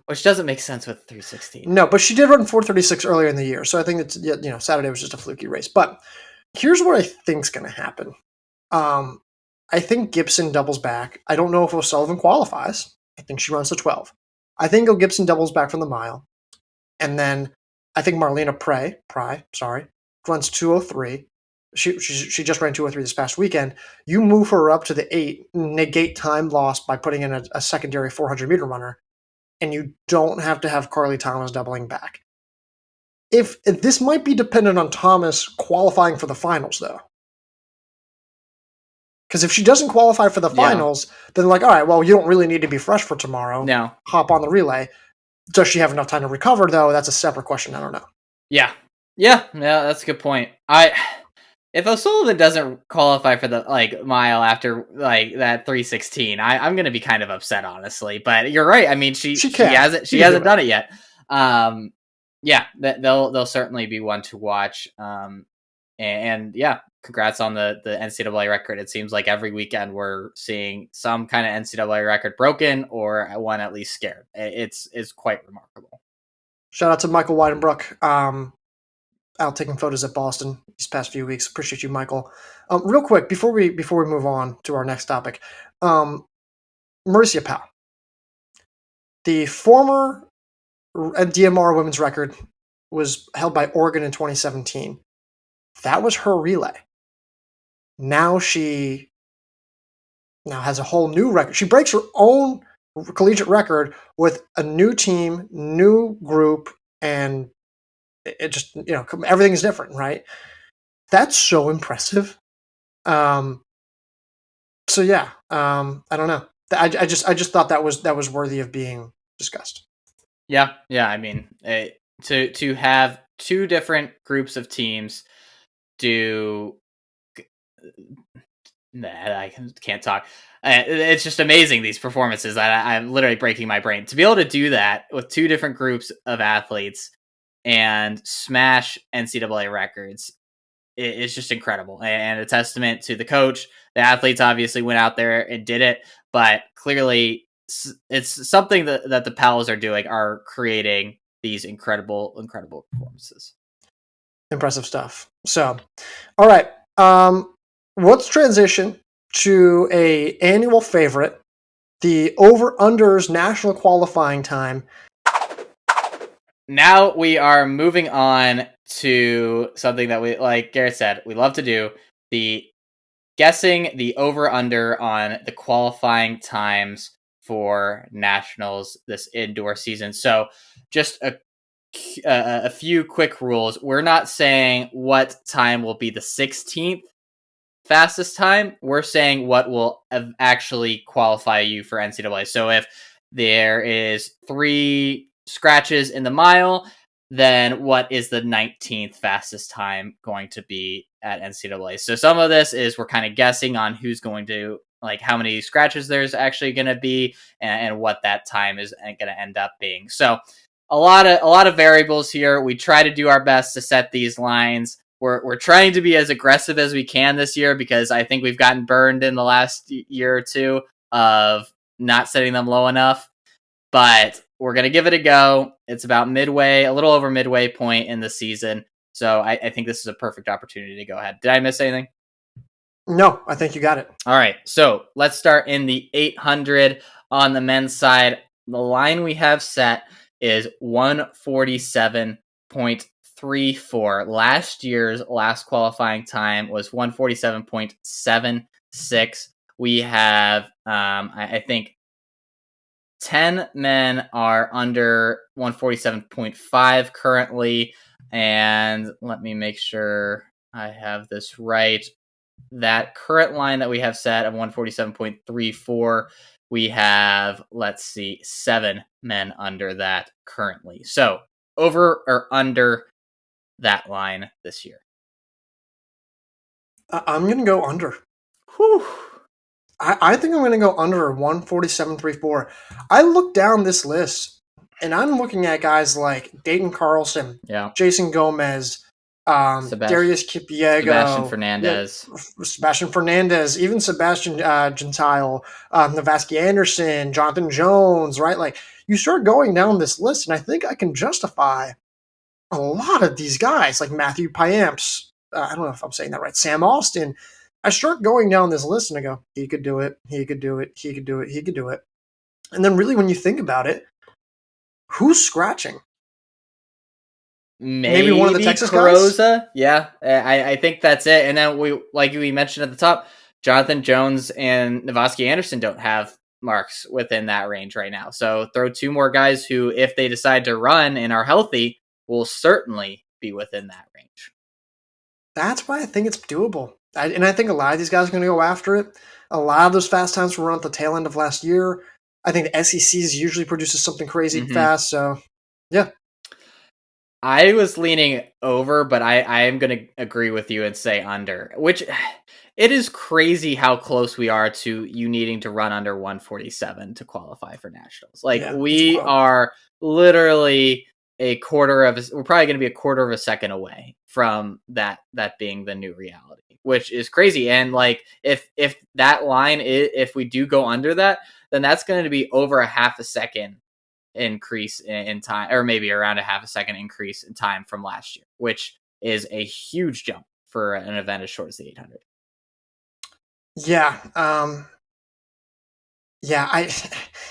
Which doesn't make sense with 316. No, but she did run 4:36 earlier in the year, so I think it's Saturday was just a fluky race. But here's what I think's going to happen. I think Gibson doubles back. I don't know if O'Sullivan qualifies. I think she runs to 12. I think Gibson doubles back from the mile, and then I think Marlena Pry, runs 2:03. She just ran 2:03 this past weekend. You move her up to the 8, negate time lost by putting in a secondary 400-meter runner, and you don't have to have Carly Thomas doubling back. If this might be dependent on Thomas qualifying for the finals, though. Because if she doesn't qualify for the finals, then all right, well, you don't really need to be fresh for tomorrow. No. Hop on the relay. Does she have enough time to recover, though? That's a separate question. I don't know. Yeah, that's a good point. If O'Sullivan doesn't qualify for the mile after that 316, I'm gonna be kind of upset, honestly. But you're right. I mean, she hasn't done it yet. They'll certainly be one to watch. And congrats on the NCAA record. It seems like every weekend we're seeing some kind of NCAA record broken or one at least scared. It's quite remarkable. Shout out to Michael Weidenbrook. Out taking photos at Boston these past few weeks. Appreciate you, Michael. Real quick before we move on to our next topic, Mauricia Powell, the former DMR women's record was held by Oregon in 2017. That was her relay. Now she has a whole new record. She breaks her own collegiate record with a new team, new group, and it just, everything's different, right? That's so impressive. I don't know. I just thought that was worthy of being discussed. Yeah. I mean, to have two different groups of teams do. I can't talk. It's just amazing, these performances. I'm literally breaking my brain to be able to do that with two different groups of athletes and smash NCAA records. It's just incredible, and a testament to the coach. The athletes obviously went out there and did it, but clearly it's something that the Powells are creating these incredible performances. Impressive stuff. So, all right, let's transition to a annual favorite, the over-unders national qualifying time. Now we are moving on to something that we, like Garrett said, we love to do, the guessing the over-under on the qualifying times for nationals this indoor season. So just a few quick rules. We're not saying what time will be the 16th fastest time. We're saying what will actually qualify you for NCAA. So if there is 3 scratches in the mile, then what is the 19th fastest time going to be at NCAA? So some of this is we're kind of guessing on who's going to, how many scratches there's actually going to be and what that time is going to end up being. So a lot of variables here. We try to do our best to set these lines. We're trying to be as aggressive as we can this year because I think we've gotten burned in the last year or two of not setting them low enough. But we're going to give it a go. It's about a little over midway point in the season. So I think this is a perfect opportunity to go ahead. Did I miss anything? No, I think you got it. All right. So let's start in the 800 on the men's side. The line we have set is 147.34. Last year's last qualifying time was 147.76. We have, I think, 10 men are under 147.5 currently. And let me make sure I have this right. That current line that we have set of 147.34, we have, 7 men under that currently. So over or under that line this year? I'm going to go under. Whew. I think I'm going to go under 147.34. I look down this list, and I'm looking at guys like Dayton Carlson, Yeah, Jason Gomez, Darius Sebastian Kipiego, yeah, Fernandez. Sebastian Fernandez, even Sebastian Gentile, Navasky Anderson, Jonathan Jones, right? Like you start going down this list, and I think I can justify a lot of these guys, like Matthew Piamps. I don't know if I'm saying that right. Sam Austin. I start going down this list and I go, he could do it, he could do it, he could do it, he could do it. And then really when you think about it, who's scratching? Maybe one of the Texas guys? Yeah, I think that's it. And then we mentioned at the top, Jonathan Jones and Navasky Anderson don't have marks within that range right now. So throw two more guys who, if they decide to run and are healthy, will certainly be within that range. That's why I think it's doable. And I think a lot of these guys are going to go after it. A lot of those fast times were run at the tail end of last year. I think the SECs usually produces something crazy fast. So, yeah. I was leaning over, but I am going to agree with you and say under, which it is crazy how close we are to you needing to run under 147 to qualify for nationals. Like we are literally we're probably going to be a quarter of a second away from that being the new reality, which is crazy. And like, if that line if we do go under that, then that's going to be over a half a second increase in time, or maybe around a half a second increase in time from last year, which is a huge jump for an event as short as the 800. Yeah.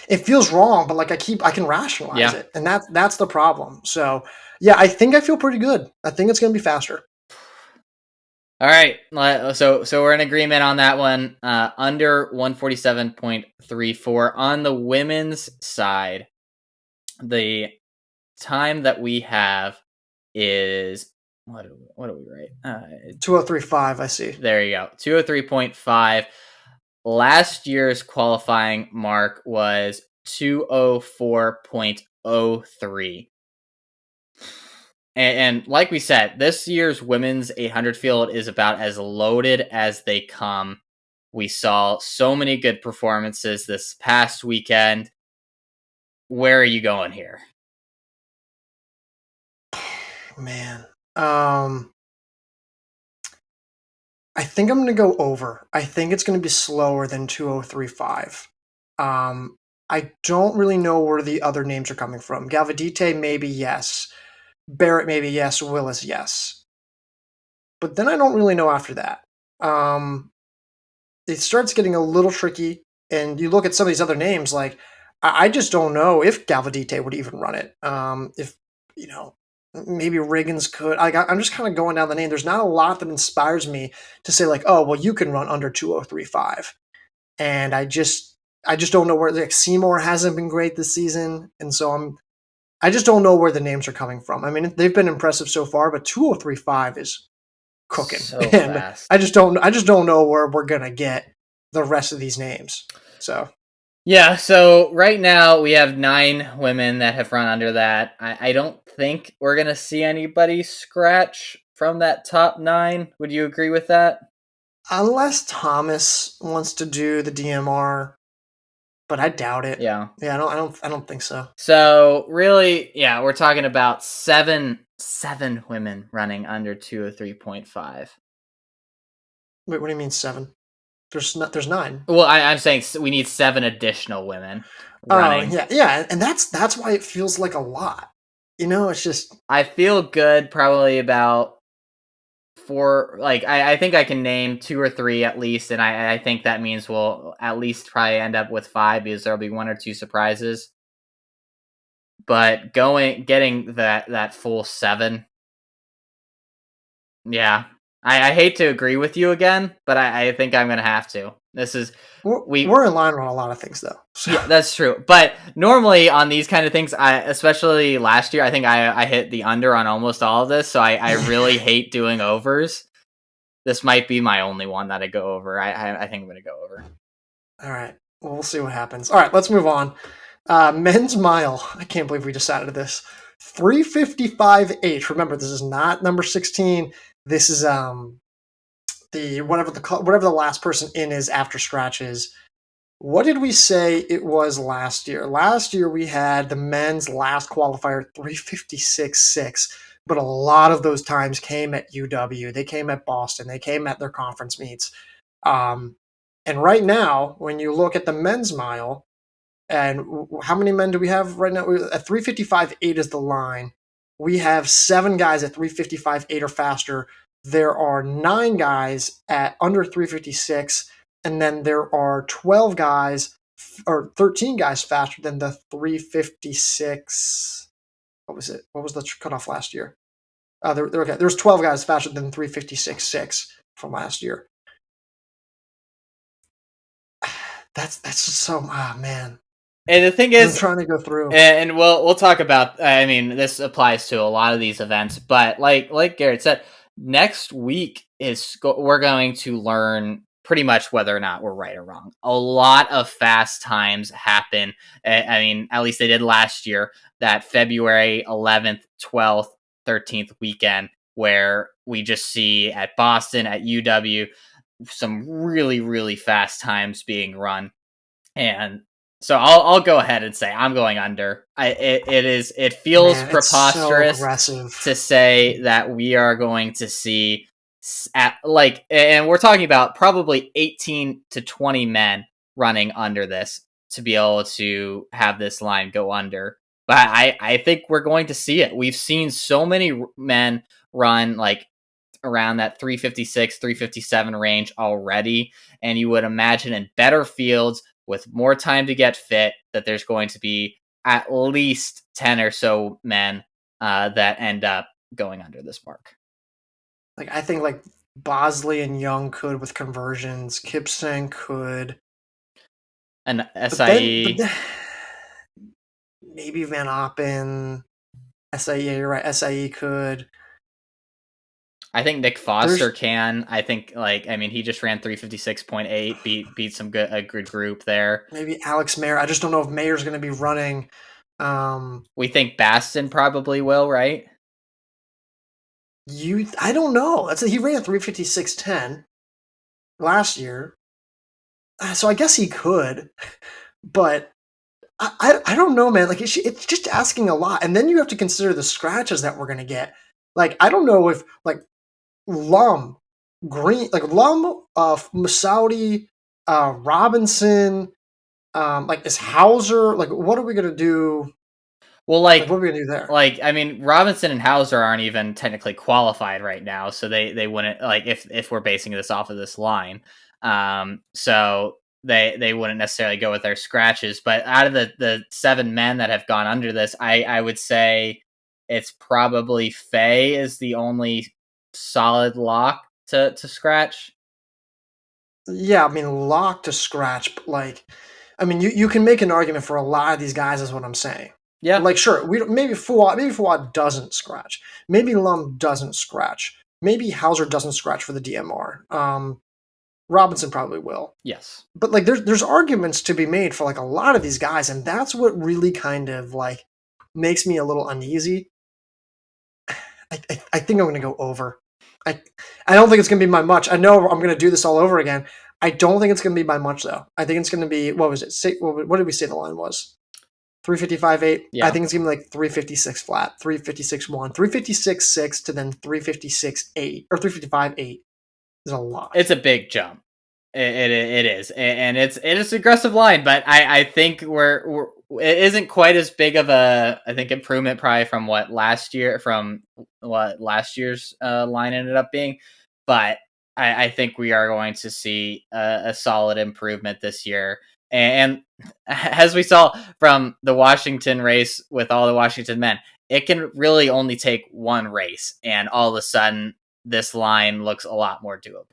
It feels wrong, but like I can rationalize it, and that's the problem. So yeah, I think I feel pretty good. I think it's going to be faster. All right, so we're in agreement on that one. Under 147.34 on the women's side. The time that we have is what do we write? 2:03.5. I see. There you go. 2:03.5. Last year's qualifying mark was 2:04.03. And like we said, this year's women's 800 field is about as loaded as they come. We saw so many good performances this past weekend. Where are you going here? Man. I think I'm going to go over. I think it's going to be slower than 2:03.5. I don't really know where the other names are coming from. Galvadite, maybe yes. Barrett, maybe yes. Willis, yes. But then I don't really know after that. It starts getting a little tricky, and you look at some of these other names, like, I just don't know if Galvadite would even run it. If, maybe Riggins could. I'm just kind of going down the name. There's not a lot that inspires me to say, like, oh, well, you can run under 2:03.5. And I just don't know where, like, Seymour hasn't been great this season, and so I just don't know where the names are coming from. I mean, they've been impressive so far, but 2:03.5 is cooking. So fast. I just don't know where we're gonna get the rest of these names. So yeah, so right now we have 9 women that have run under that. I don't think we're gonna see anybody scratch from that top 9. Would you agree with that? Unless Thomas wants to do the DMR, but I doubt it. Yeah. Yeah, I don't think so. So really, yeah, we're talking about 7 women running under 2:03.5. Wait, what do you mean 7? There's 9. Well, I'm saying we need 7 additional women running. Oh, yeah, and that's why it feels like a lot. It's just, I feel good probably about 4. Like I think I can name 2 or 3 at least, and I think that means we'll at least probably end up with 5 because there'll be 1 or 2 surprises. But getting that full 7, yeah. I hate to agree with you again, but I think I'm gonna have to. We're in line on a lot of things, though. So. Yeah, that's true. But normally on these kind of things, especially last year, I think I hit the under on almost all of this. So I really hate doing overs. This might be my only one that I go over. I think I'm gonna go over. All right. Well, we'll see what happens. All right, let's move on. Men's mile. I can't believe we decided this. 3:55.8. Remember, this is not number 16. This is the whatever the last person in is after scratches. What did we say it was last year? Last year we had the men's last qualifier 3:56.6. but a lot of those times came at UW. They came at Boston. They came at their conference meets. Um, and right now, when you look at the men's mile, and how many men do we have right now? At 355.8 is the line. We have 7 guys at 355.8 or faster. There are 9 guys at under 356, and then there are 12 guys or 13 guys faster than the 356. What was it? What was the cutoff last year? Okay, there's 12 guys faster than 356.6 from last year. That's just so man. And the thing I'm is, trying to go through. and we'll talk about. I mean, this applies to a lot of these events, but like Garrett said, next week we're going to learn pretty much whether or not we're right or wrong. A lot of fast times happen. I mean, at least they did last year. That February 11th, 12th, 13th weekend, where we just see at Boston, at UW, some really, really fast times being run. And so I'll go ahead and say I'm going under. It feels Man, it's so preposterous aggressive. to say that we are going to see and we're talking about probably 18 to 20 men running under this to be able to have this line go under. But I think we're going to see it. We've seen so many men run like around that 356, 357 range already. And you would imagine in better fields with more time to get fit that there's going to be at least 10 or so men that end up going under this mark. Like I think like Bosley and Young could with conversions. Kipsang could. And But SIE. then maybe Van Oppen. SIE, you're right. SIE could. I think Nick Foster can. I think he just ran 356.8, beat a good group there. Maybe Alex Mayer. I just don't know if Mayer's going to be running. We think Baston probably will, right? I don't know. He ran 356.10 last year, so I guess he could. But I don't know, man. Like it's just asking a lot, and then you have to consider the scratches that we're going to get. Like I don't know if like Lum, Masaudi, Robinson, like is Hauser. Like what are we going to do? Well, What are we going to do there? Robinson and Hauser aren't even technically qualified right now, so they wouldn't if we're basing this off of this line. So they wouldn't necessarily go with their scratches. But out of the 7 men that have gone under this, I would say it's probably Faye is the only solid lock to scratch. Yeah, I mean lock to scratch. But you can make an argument for a lot of these guys. Is what I'm saying. Yeah. Like sure, maybe Fuad doesn't scratch. Maybe Lum doesn't scratch. Maybe Hauser doesn't scratch for the DMR. Robinson probably will. Yes. But like there's arguments to be made for like a lot of these guys, and that's what really kind of like makes me a little uneasy. I think I'm gonna go over. I don't think it's gonna be by much. I know I'm gonna do this all over again. I don't think it's gonna be by much though. I think it's gonna be what was it? What did we say the line was? 355.8. Yeah. I think it's gonna be like 356 flat, 356.1, 356.6 to then 356.8 or 355.8 is a lot. It's a big jump. It is, and it is an aggressive line, but I think it isn't quite as big of a improvement probably from what last year's line ended up being, but I think we are going to see a solid improvement this year. And as we saw from the Washington race with all the Washington men, it can really only take one race, and all of a sudden this line looks a lot more doable.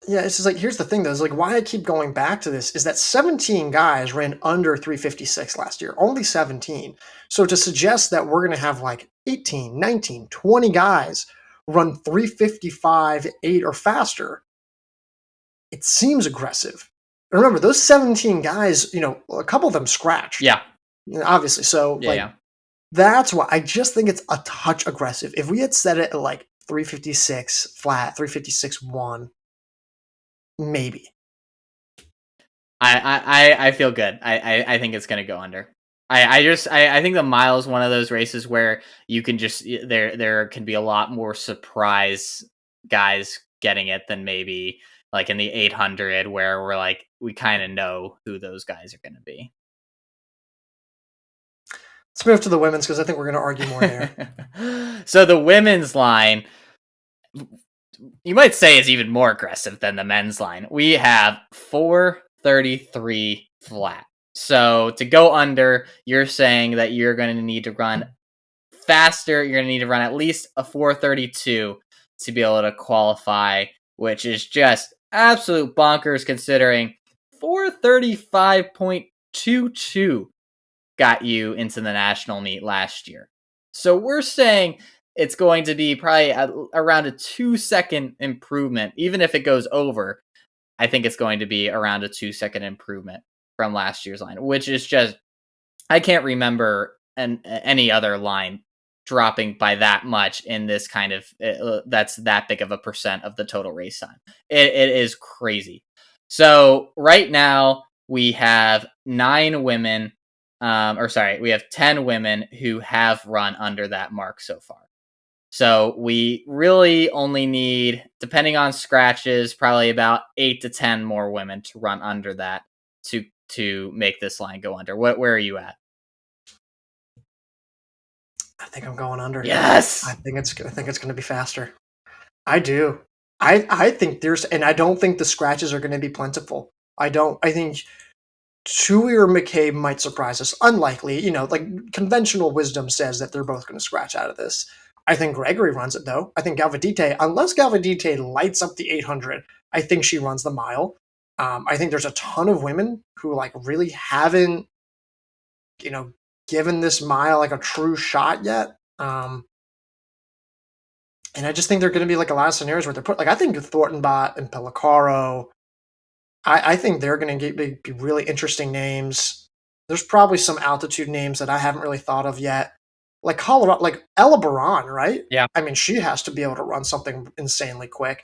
Yeah, it's just like here's the thing though, is like why I keep going back to this is that 17 guys ran under 356 last year. Only 17. So to suggest that we're gonna have like 18, 19, 20 guys run 355.8 or faster, it seems aggressive. And remember, those 17 guys, a couple of them scratched. Yeah. Obviously. So that's why I just think it's a touch aggressive. If we had set it at like 356 flat, 356.1, maybe. I feel good. I think it's going to go under. I think the mile is one of those races where you can just there can be a lot more surprise guys getting it than maybe like in the 800 where we're like we kind of know who those guys are going to be. Let's move to the women's because I think we're going to argue more there. So the women's line, you might say, is even more aggressive than the men's line. We have 433 flat. So to go under, you're saying that you're going to need to run faster. You're going to need to run at least a 432 to be able to qualify, which is just absolute bonkers considering 435.22 got you into the national meet last year. So we're saying it's going to be probably around a 2-second improvement. Even if it goes over, I think it's going to be around a 2-second improvement from last year's line, which is just, I can't remember any other line dropping by that much in this kind of, that's that big of a percent of the total race time. It is crazy. So right now we have 9 women, we have 10 women who have run under that mark so far. So we really only need, depending on scratches, probably about 8 to 10 more women to run under that to make this line go under. Where are you at? I think I'm going under. Yes. I think it's going to be faster. I do. I think and I don't think the scratches are going to be plentiful. I think Tui or McCabe might surprise us. Unlikely, like conventional wisdom says that they're both going to scratch out of this. I think Gregory runs it though. I think Galvadite, unless Galvadite lights up the 800, I think she runs the mile. I think there's a ton of women who like really haven't, given this mile like a true shot yet. And I just think they're going to be like a lot of scenarios where they're put, like, I think Thorntonbot and Pellicaro, I think they're going to be really interesting names. There's probably some altitude names that I haven't really thought of yet. Like Colorado, like Ella Baran, right? Yeah. I mean, she has to be able to run something insanely quick.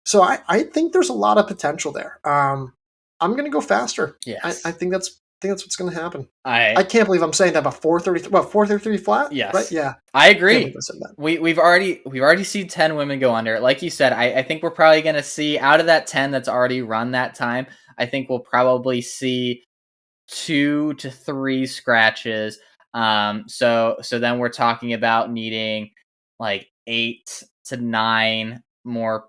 So I think there's a lot of potential there. I'm going to go faster. Yes. I think that's what's going to happen. I can't believe I'm saying that about 433 flat. Yes. Right? Yeah. I agree. We've already seen 10 women go under. Like you said, I think we're probably going to see out of that 10 that's already run that time. I think we'll probably see 2 to 3 scratches. So then we're talking about needing like 8 to 9 more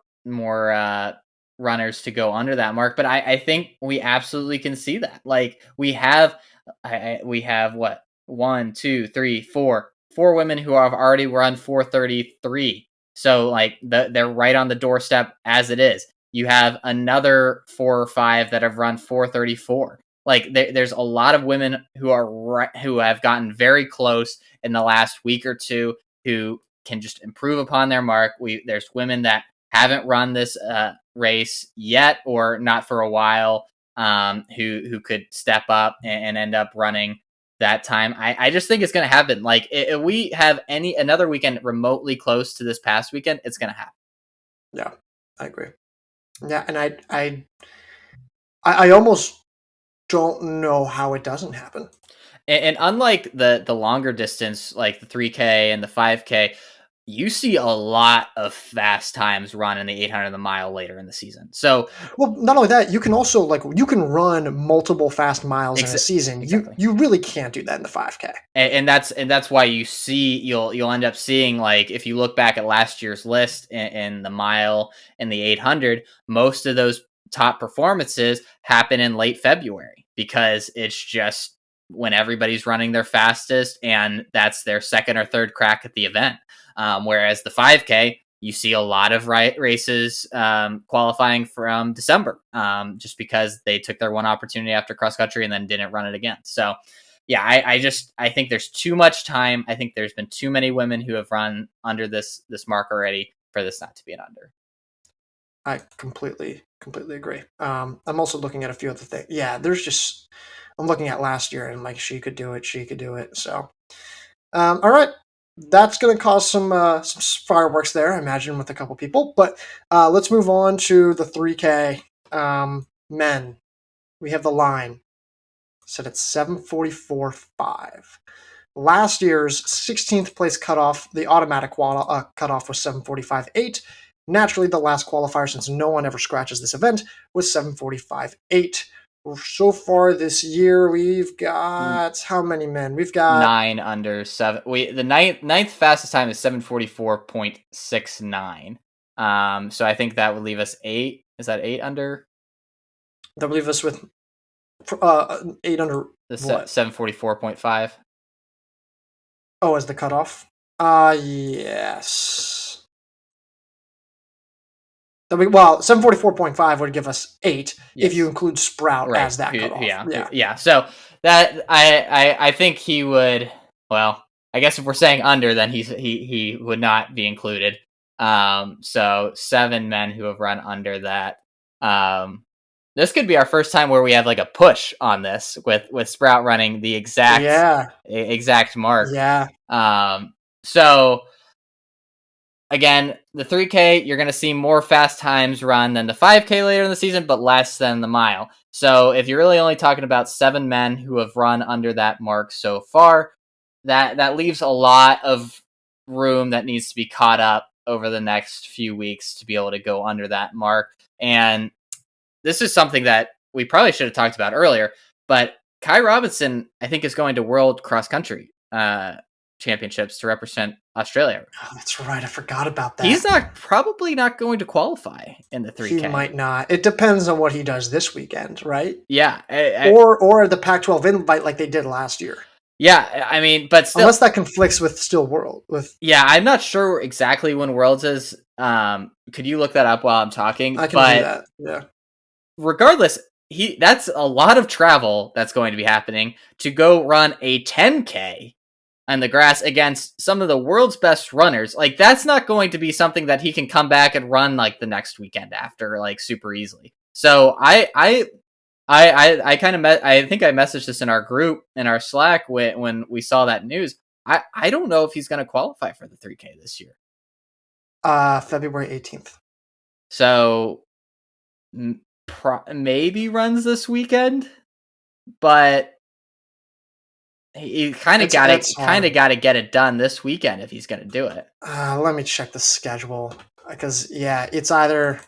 runners to go under that mark. But I think we absolutely can see that. Like we have what, 1, 2, 3, 4 women who have already run 433. So like they're right on the doorstep as it is. You have another 4 or 5 that have run 434. Like there's a lot of women who have gotten very close in the last week or two who can just improve upon their mark. There's women that haven't run this race yet or not for a while, who could step up and end up running that time. I just think it's going to happen. Like if we have another weekend remotely close to this past weekend, it's going to happen. Yeah, I agree. Yeah, and I almost don't know how it doesn't happen. And unlike the longer distance, like the 3K and the 5K, you see a lot of fast times run in the 800 the mile later in the season. So, well, not only that, you can also you can run multiple fast miles in a season. Exactly. You really can't do that in the 5K. And that's why you'll end up seeing, like, if you look back at last year's list in the mile and the 800, most of those top performances happen in late February because it's just when everybody's running their fastest and that's their second or third crack at the event. Whereas the 5K, you see a lot of races qualifying from December, just because they took their one opportunity after cross country and then didn't run it again. So, yeah, I think there's too much time. I think there's been too many women who have run under this mark already for this not to be an under. I completely agree. I'm also looking at a few other things. Yeah, I'm looking at last year and like she could do it. So, all right. That's going to cause some fireworks there, I imagine, with a couple people. But let's move on to the 3K men. We have the line. set at 7:44.5. Last year's 16th place cutoff, the automatic cutoff was 7:45.8. Naturally, the last qualifier, since no one ever scratches this event, was 7:45.8. So far this year, we've got how many men? We've got 9 under 7. The ninth fastest time is 7:44.69. So I think that would leave us 8. Is that 8 under? That would leave us with 8 under The what? 7:44.5. Oh, as the cutoff? Yes. Well, 7:44.5 would give us 8 if you include Sprout as that cutoff. Yeah. So that I think he would. Well, I guess if we're saying under, then he would not be included. So 7 men who have run under that. This could be our first time where we have like a push on this with Sprout running the exact mark. Yeah. So again, the 3K, you're going to see more fast times run than the 5K later in the season, but less than the mile. So if you're really only talking about 7 men who have run under that mark so far, that leaves a lot of room that needs to be caught up over the next few weeks to be able to go under that mark. And this is something that we probably should have talked about earlier, but Kai Robinson, I think, is going to World Cross Country Championships to represent Australia. Oh, that's right. I forgot about that. He's probably not going to qualify in the 3K. He might not. It depends on what he does this weekend, right? Yeah. Or the Pac-12 invite like they did last year. Yeah, I mean, but still, unless that conflicts with still World. Yeah, I'm not sure exactly when Worlds is. Could you look that up while I'm talking? I can do that. Yeah. Regardless, that's a lot of travel that's going to be happening to go run a 10K on the grass against some of the world's best runners. Like, that's not going to be something that he can come back and run like the next weekend after, like, super easily. So I kind of I think I messaged this in our group in our Slack when we saw that news. I don't know if he's going to qualify for the 3K this year. February 18th. So maybe runs this weekend, but he kind of got to get it done this weekend if he's going to do it. Let me check the schedule because it's either.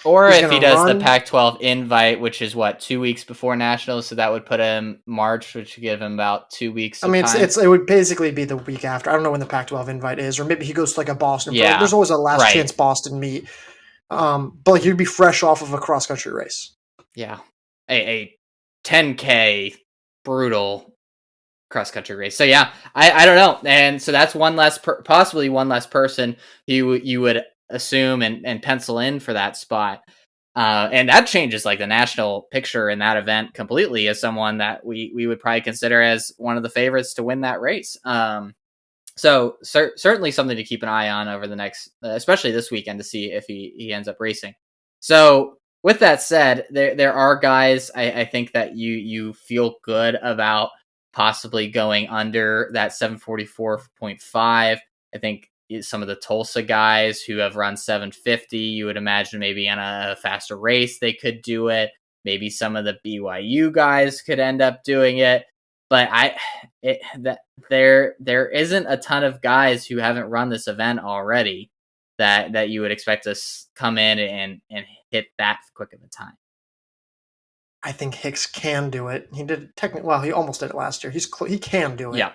Or if he does the Pac-12 invite, which is 2 weeks before Nationals, so that would put him March, which would give him about 2 weeks. I mean, it would basically be the week after. I don't know when the Pac-12 invite is, or maybe he goes to like a Boston. Yeah, there's always a last chance Boston meet. But he'd be fresh off of a cross country race. Yeah, a 10K brutal cross country race. So yeah, I don't know, and so that's possibly one less person you would assume and pencil in for that spot, and that changes like the national picture in that event completely as someone that we would probably consider as one of the favorites to win that race. So certainly something to keep an eye on over the next, especially this weekend, to see if he ends up racing. So with that said, there are guys I think that you feel good about possibly going under that 7:44.5. I think some of the Tulsa guys who have run 7:50, you would imagine maybe on a faster race they could do it. Maybe some of the BYU guys could end up doing it. But there isn't a ton of guys who haven't run this event already that you would expect to come in and hit that quick of a time. I think Hicks can do it. He did technically well. He almost did it last year. He can do it. Yeah.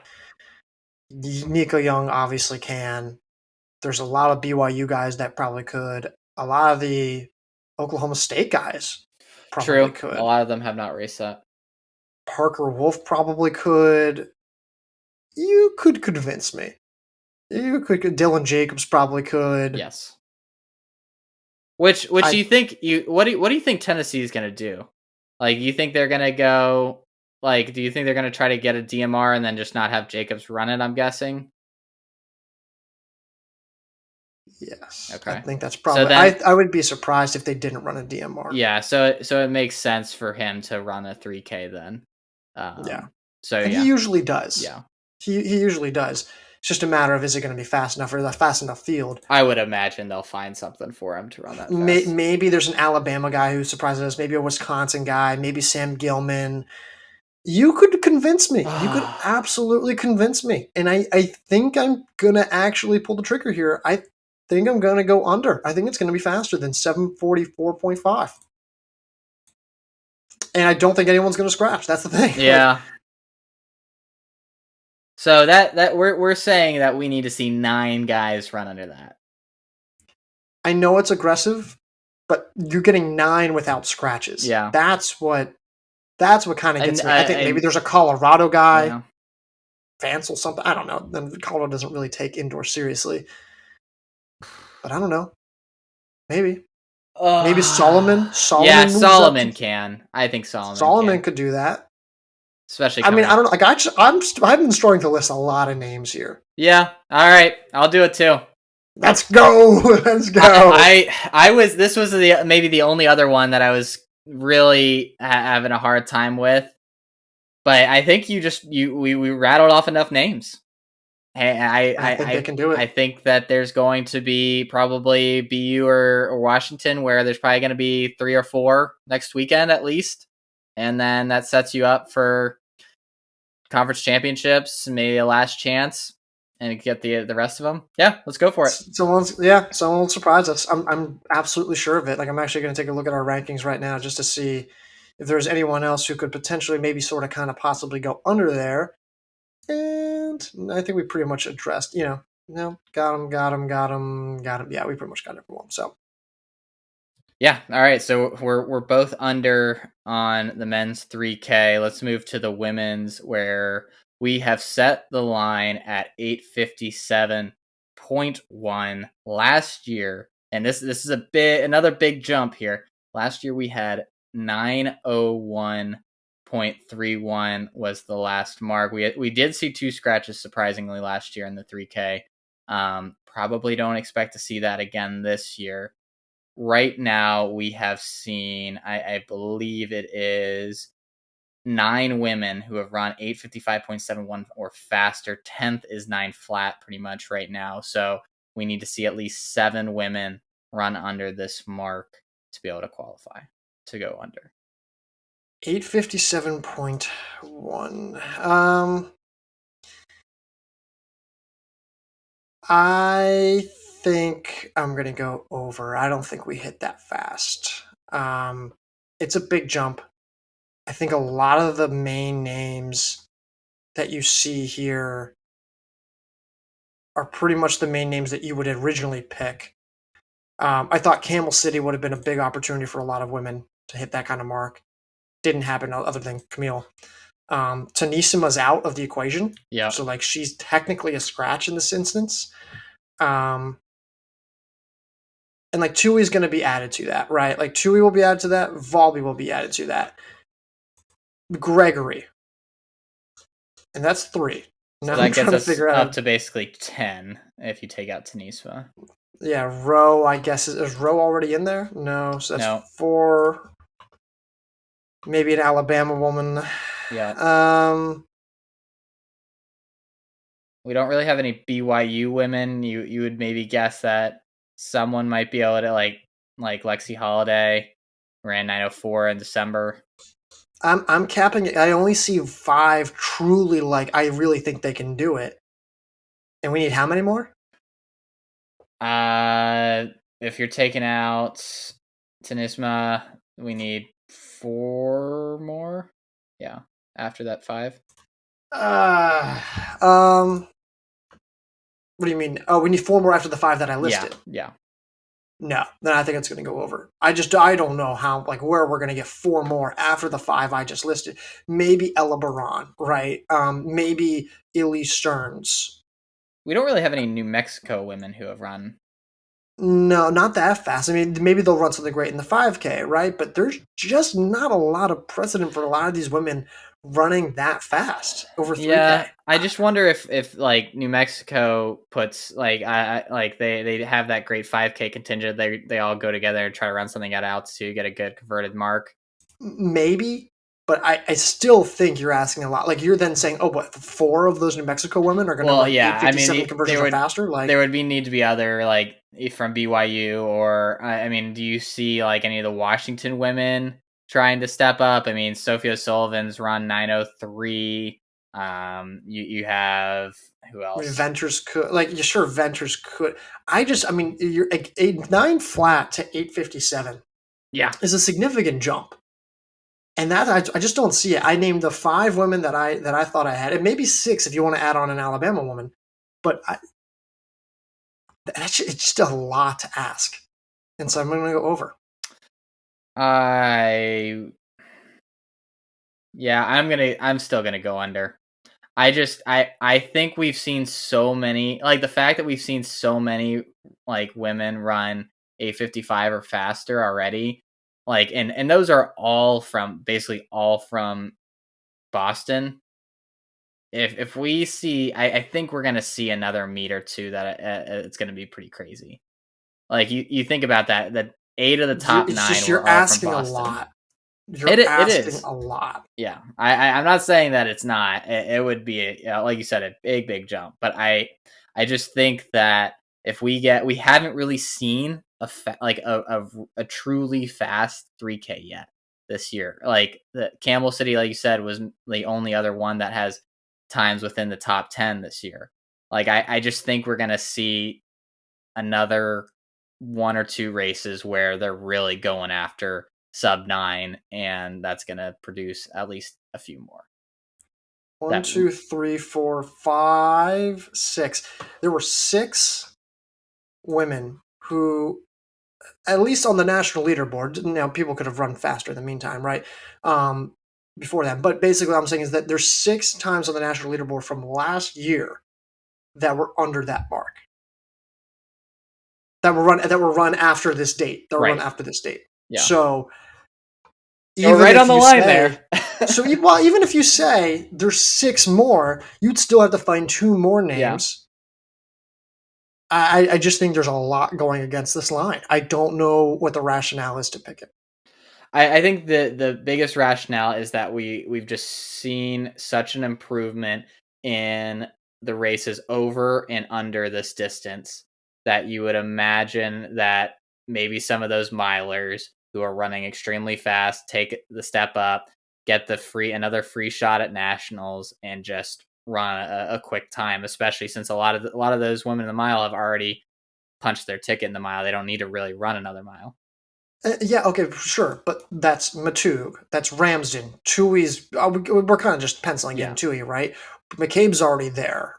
Nico Young obviously can. There's a lot of BYU guys that probably could. A lot of the Oklahoma State guys probably could. A lot of them have not raced that. Parker Wolf probably could. You could convince me. You could. Dylan Jacobs probably could. Yes. Which do you think what do you think Tennessee is going to do? Like, you think they're going to go, like, do you think they're going to try to get a DMR and then just not have Jacobs run it, I'm guessing? Yes. Okay. I think that's probably, so then, I would be surprised if they didn't run a DMR. Yeah, so it makes sense for him to run a 3K then. Yeah. So and he usually does. Yeah. He usually does. It's just a matter of, is it going to be fast enough or a fast enough field? I would imagine they'll find something for him to run that fast. Maybe there's an Alabama guy who surprises us. Maybe a Wisconsin guy. Maybe Sam Gilman. You could convince me. You could absolutely convince me. And I think I'm going to actually pull the trigger here. I think I'm going to go under. I think it's going to be faster than 744.5. And I don't think anyone's going to scratch. That's the thing. Yeah. Like, So that we're saying that we need to see 9 guys run under that. I know it's aggressive, but you're getting 9 without scratches. Yeah. That's what kind of gets And me. I think maybe there's a Colorado guy, yeah. Vancel something. I don't know. Then Colorado doesn't really take indoor seriously. But I don't know. Maybe. Maybe Solomon. Yeah, moves Solomon can. I think Solomon can. could do that. Especially I mean, I don't know. Like I've been starting to list a lot of names here. Yeah. All right. I'll do it too. Let's go. Let's go. I was this was maybe the only other one that I was really having a hard time with. But I think we rattled off enough names. I think they can do it. I think that there's going to be probably BU or Washington where there's probably going to be 3 or 4 next weekend at least. And then that sets you up for conference championships, maybe a last chance, and get the rest of them. Yeah, let's go for it. Someone will surprise us. I'm absolutely sure of it. Like I'm actually going to take a look at our rankings right now just to see if there's anyone else who could potentially maybe sort of kind of possibly go under there. And I think we pretty much addressed, got him. Yeah, we pretty much got everyone. So yeah, all right. So we're both under on the men's 3K. Let's move to the women's where we have set the line at 857.1 last year. And this is another big jump here. Last year we had 901.31 was the last mark. We did see 2 scratches surprisingly last year in the 3K. Probably don't expect to see that again this year. Right now we have seen, I believe it is 9 women who have run 855.71 or faster. 10th is 9 flat pretty much right now. So we need to see at least 7 women run under this mark to be able to qualify to go under. 857.1. I think I'm going to go over. I don't think we hit that fast. It's a big jump. I think a lot of the main names that you see here are pretty much the main names that you would originally pick. I thought Camel City would have been a big opportunity for a lot of women to hit that kind of mark. Didn't happen other than Camille. Tanisima's out of the equation. Yeah. So like she's technically a scratch in this instance. And like Tui is going to be added to that, right? Like Tui will be added to that. Volby will be added to that. Gregory. And that's 3. Now so that gets us up to basically 10 if you take out Tanisma. Yeah, Rowe, I guess. Is Rowe already in there? No. So that's 4. Maybe an Alabama woman. Yeah. We don't really have any BYU women. You would maybe guess that someone might be able to like Lexi Holiday ran 904 in December. I'm capping it. I only see 5 truly like I really think they can do it. And we need how many more? If you're taking out Tanisma, we need 4 more. Yeah, after that 5. What do you mean? Oh, we need 4 more after the 5 that I listed. Yeah. No, then I think it's going to go over. I don't know how, like, where we're going to get 4 more after the 5 I just listed. Maybe Ella Baran, right? Maybe Elise Stearns. We don't really have any New Mexico women who have run. No, not that fast. I mean, maybe they'll run something great in the 5K, right? But there's just not a lot of precedent for a lot of these women running that fast over 3K. Yeah, I just wonder if like New Mexico puts like they have that great 5K contingent. They all go together and try to run something at altitude, get a good converted mark. Maybe, but I still think you're asking a lot. Like you're then saying, oh, what 4 of those New Mexico women are going to run 857 conversions or faster? Like there would need to be other like from BYU or I mean, do you see like any of the Washington women trying to step up. I mean, Sophie O'Sullivan's run 9:03. You have who I mean, else? Ventures could, like, you sure Ventures could. I mean, you're a 9 flat to 857 Yeah. is a significant jump. And that I just don't see it. I named the 5 women that I thought I had, and maybe 6 if you want to add on an Alabama woman, but it's just a lot to ask, and so I'm going to go over. I'm still gonna go under. I think we've seen so many, like, the fact that we've seen so many, like, women run a 55 or faster already, like, and those are basically all from Boston. If we see, I think we're gonna see another meet or two that it's gonna be pretty crazy. Like, you think about that 8 of the top It's just 9 were you're all from asking a Boston. lot. It You're it asking is. a lot. Yeah, I'm not saying that it's not. It would be, like you said, a big jump. But I just think that if we haven't really seen a truly fast 3K yet this year. Like, the Campbell City, like you said, was the only other one that has times within the top 10 this year. Like, I just think we're gonna see another one or two races where they're really going after sub 9, and that's going to produce at least a few more. 1, That 2, 3, 4, 5, 6. There were 6 women who, at least on the national leaderboard, now people could have run faster in the meantime, right? Before that, but basically, what I'm saying is that there's 6 times on the national leaderboard from last year that were under that mark. That were run after this date. That were run right. after this date. Yeah. So You're even right if on the you line say, there. so well, even if you say there's 6 more, you'd still have to find 2 more Yeah. names. I just think there's a lot going against this line. I don't know what the rationale is to pick it. I think the biggest rationale is that we've just seen such an improvement in the races over and under this distance that you would imagine that maybe some of those milers who are running extremely fast take the step up, get another free shot at nationals, and just run a quick time. Especially since a lot of those women in the mile have already punched their ticket in the mile. They don't need to really run another mile. Yeah, okay, sure, but that's Maatoug, that's Ramsden, Tui's. We're kind of just penciling in Yeah, Tui, right? McCabe's already there.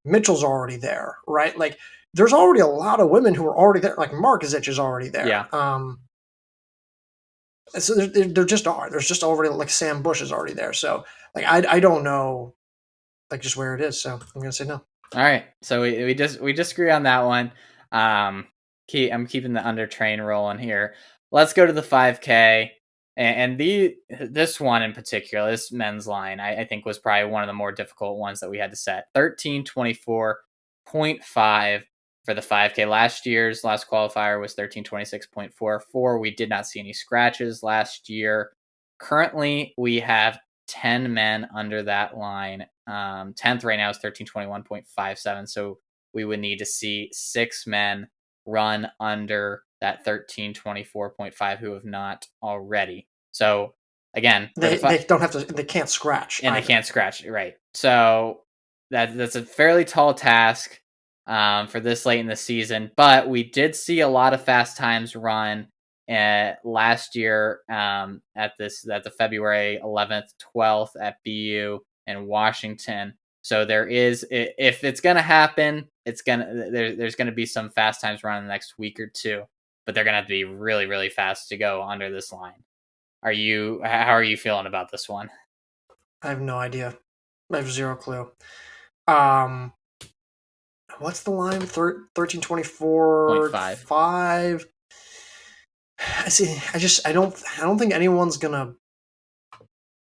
Mitchell's already there, right? Like, there's already a lot of women who are already there. Like, Markizich is already there. yeah. So there just are. There's just already, like, Sam Bush is already there. So, like, I don't know, like, just where it is. So I'm gonna say no. All right, so we disagree on that one. I'm keeping the under train rolling here. Let's go to the 5K, and this one in particular, this men's line, I think was probably one of the more difficult ones that we had to set. 13:24.5 for the 5K. Last year's last qualifier was 13:26.44. We did not see any scratches last year. Currently, we have 10 men under that line. 10th right now is 13:21.57. So we would need to see 6 men run under that 13:24.5 who have not already. So again, They don't have to. They can't scratch. and they Either. can't scratch it, right? So that's a fairly tall task for this late in the season. But we did see a lot of fast times run last year at the February 11th, 12th at BU and Washington. So there is, if it's gonna happen, there's gonna be some fast times run in the next week or two, but they're gonna have to be really fast to go under this line. How are you feeling about this one? I have no idea. I have zero clue. Um, what's the line? 13:24.5. 5. I see. I don't think anyone's gonna. I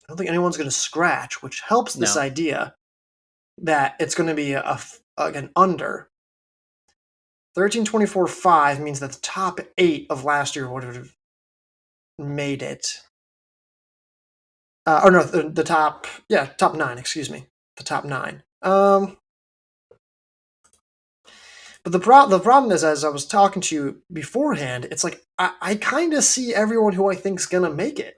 don't think anyone's gonna scratch, which helps this No. idea that it's going to be an under. 13:24.5 means that the top 8 of last year would have made it. Or no, the top 9. Excuse me, the top 9. But the problem is, as I was talking to you beforehand, it's like I kind of see everyone who I think's gonna make it.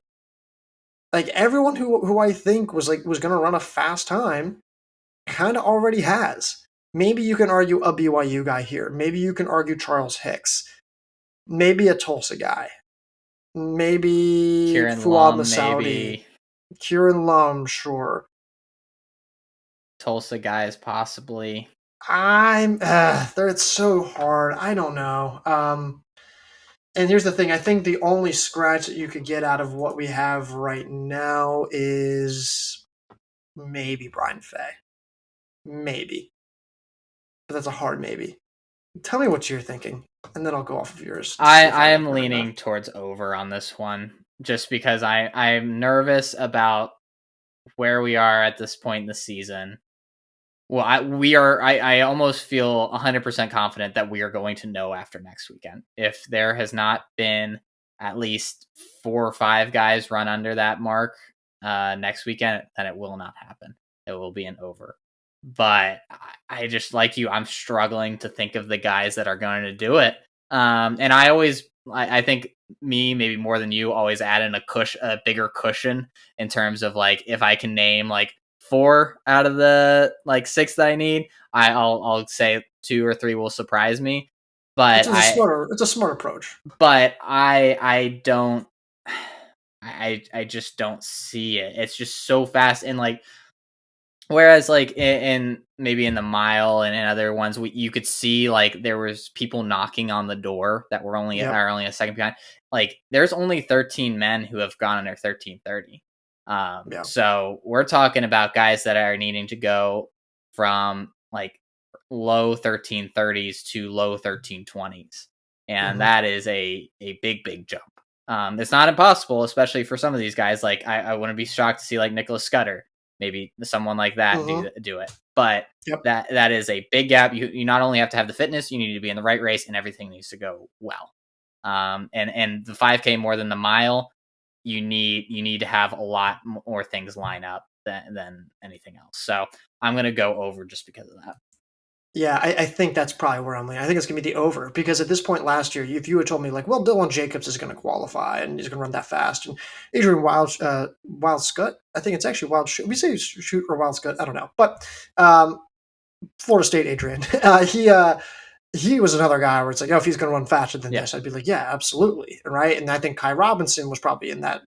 Like everyone who I think was gonna run a fast time kind of already has. Maybe you can argue a BYU guy here. Maybe you can argue Charles Hicks. Maybe a Tulsa guy. Maybe Kieran Fuad Lum, Masaudi. maybe. Kieran Lum, sure. Tulsa guys, possibly. It's so hard. I don't know. And here's the thing. I think the only scratch that you could get out of what we have right now is maybe Brian Fay. Maybe. But that's a hard maybe. Tell me what you're thinking, and then I'll go off of yours. I am leaning towards over on this one, just because I'm nervous about where we are at this point in the season. Well, I almost feel 100% confident that we are going to know after next weekend. If there has not been at least 4 or 5 guys run under that mark next weekend, then it will not happen. It will be an over. But I just, like you, I'm struggling to think of the guys that are going to do it. And I think me, maybe more than you, always add in a bigger cushion in terms of like, if I can name like 4 out of the like 6 that I need, I'll say 2 or 3 will surprise me. But it's a smart approach. But I don't. I just don't see it. It's just so fast, and like, whereas like in maybe in the mile and in other ones, you could see like there was people knocking on the door that were only a second behind. Like there's only 13 men who have gone under 13:30. So we're talking about guys that are needing to go from like low 13:30s to low 13:20s, and that is a big jump. It's not impossible, especially for some of these guys. Like I wouldn't be shocked to see like Nicholas Scudder, maybe someone like that do it. But that is a big gap. You not only have to have the fitness, you need to be in the right race, and everything needs to go well. And the 5K more than the mile, you need to have a lot more things line up than anything else. So I'm gonna go over just because of that. Yeah, I think that's probably where I'm leaning. I think it's going to be the over because at this point last year, if you had told me like, well, Dylan Jacobs is going to qualify and he's going to run that fast, and Adrian Wild Scut, I think it's actually Wild Shoot. We say Shoot or Wild Scut, I don't know, but Florida State Adrian, he was another guy where it's like, oh, if he's going to run faster than this, I'd be like, yeah, absolutely, right? And I think Kai Robinson was probably in that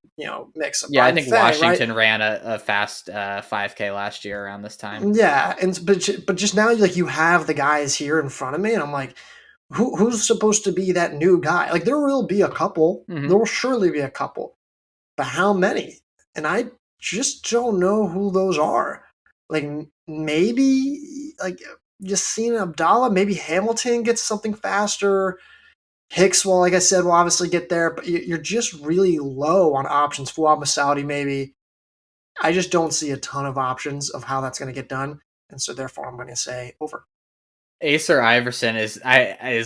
mix. Of I think Washington ran a fast 5K last year around this time. Yeah, but just now, like you have the guys here in front of me, and I'm like, who's supposed to be that new guy? Like there will be a couple, there will surely be a couple, but how many? And I just don't know who those are. Like maybe like Yassine Abdallah, maybe Hamilton gets something faster. Hicks, well, like I said, will obviously get there, but you're just really low on options. Fuad Masaudi, maybe. I just don't see a ton of options of how that's going to get done, and so therefore I'm going to say over. Acer Iverson is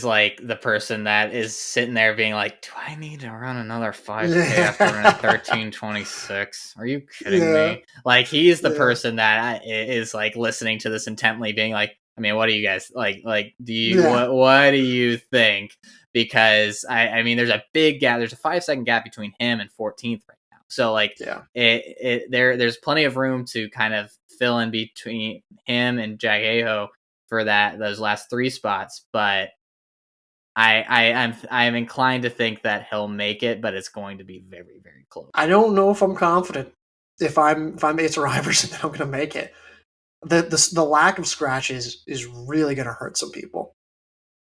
like the person that is sitting there being like, do I need to run another 5K after running 13:26? Are you kidding me? Like he's the person that is like listening to this intently, being like, I mean, what do you guys like? Like, do you what do you think? Because I mean, there's a big gap. There's a 5-second gap between him and 14th right now. So like, there's plenty of room to kind of fill in between him and Jack Aho for those last 3 spots, but I'm inclined to think that he'll make it, but it's going to be very, very close. I don't know if I'm confident if I'm Acer Iverson that I'm going to make it. The lack of scratches is really going to hurt some people,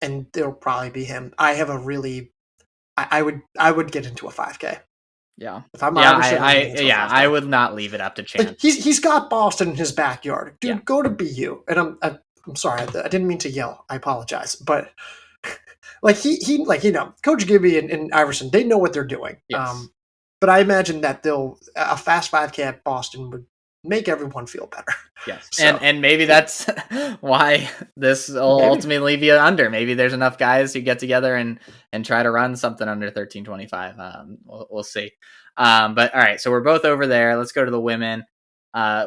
and it'll probably be him. I have a really, I would get into a 5K. Yeah, if I'm Iverson, I would not leave it up to chance. Like, he's got Boston in his backyard, dude. Go to BU, and I'm sorry, I didn't mean to yell. I apologize, but like he like Coach Gibby and Iverson, they know what they're doing. Yes. But I imagine that a fast 5K at Boston would make everyone feel better. Yes, so. and maybe that's why this will ultimately be under. Maybe there's enough guys who get together and try to run something under 13:25. We'll see. But all right, so we're both over there. Let's go to the women.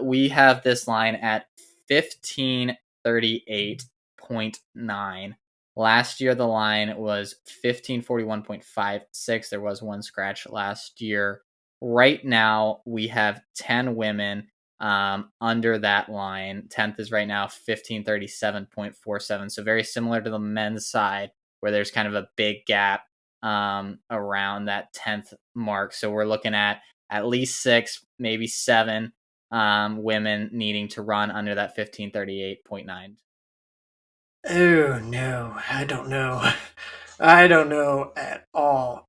We have this line at 15:38.9. Last year, the line was 1541.56. There was one scratch last year. Right now, we have 10 women under that line. 10th is right now 1537.47. So very similar to the men's side, where there's kind of a big gap around that 10th mark. So we're looking at least 6, maybe 7 women needing to run under that 1538.9. Oh no, I don't know. I don't know at all.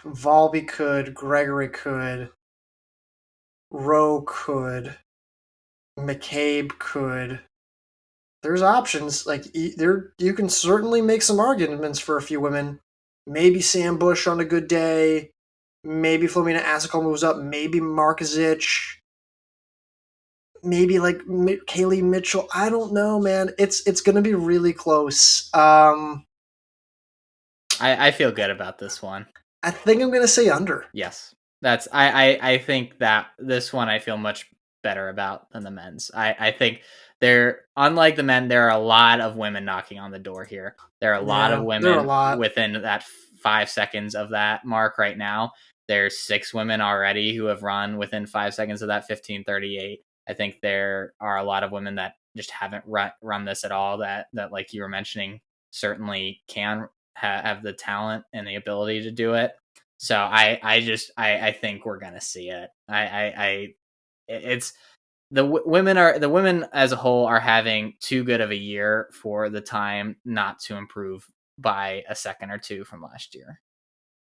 Volby could, Gregory could, Rowe could, McCabe could. There's options. Like there, you can certainly make some arguments for a few women. Maybe Sam Bush on a good day. Maybe Flamina Asicol moves up. Maybe Markozich. Maybe like Kaylee Mitchell. I don't know, man. It's gonna be really close. I feel good about this one. I think I'm gonna say under. Yes, that's I think that this one I feel much better about than the men's. I think there, unlike the men, there are a lot of women knocking on the door here. There are a lot of There are a women lot. within that 5 seconds of that mark right now. There's 6 women already who have run within 5 seconds of that 1538. I think there are a lot of women that just haven't run this at all. That like you were mentioning certainly can have the talent and the ability to do it. So I think we're gonna see it. It's the women as a whole are having too good of a year for the time not to improve by a second or two from last year.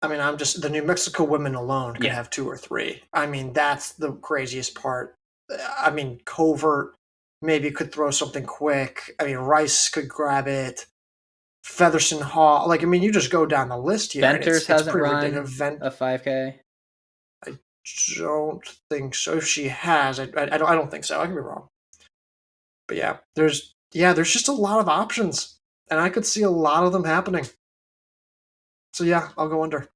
I mean, I'm just the New Mexico women alone could have 2 or 3. I mean, that's the craziest part. I mean, Covert maybe could throw something quick. I mean, Rice could grab it. Featherson Hall. Like, I mean, you just go down the list here. Venters And it's hasn't pretty run ridiculous. a 5K. I don't think so. If she has, I don't think so. I can be wrong. But yeah, there's just a lot of options, and I could see a lot of them happening. So yeah, I'll go under.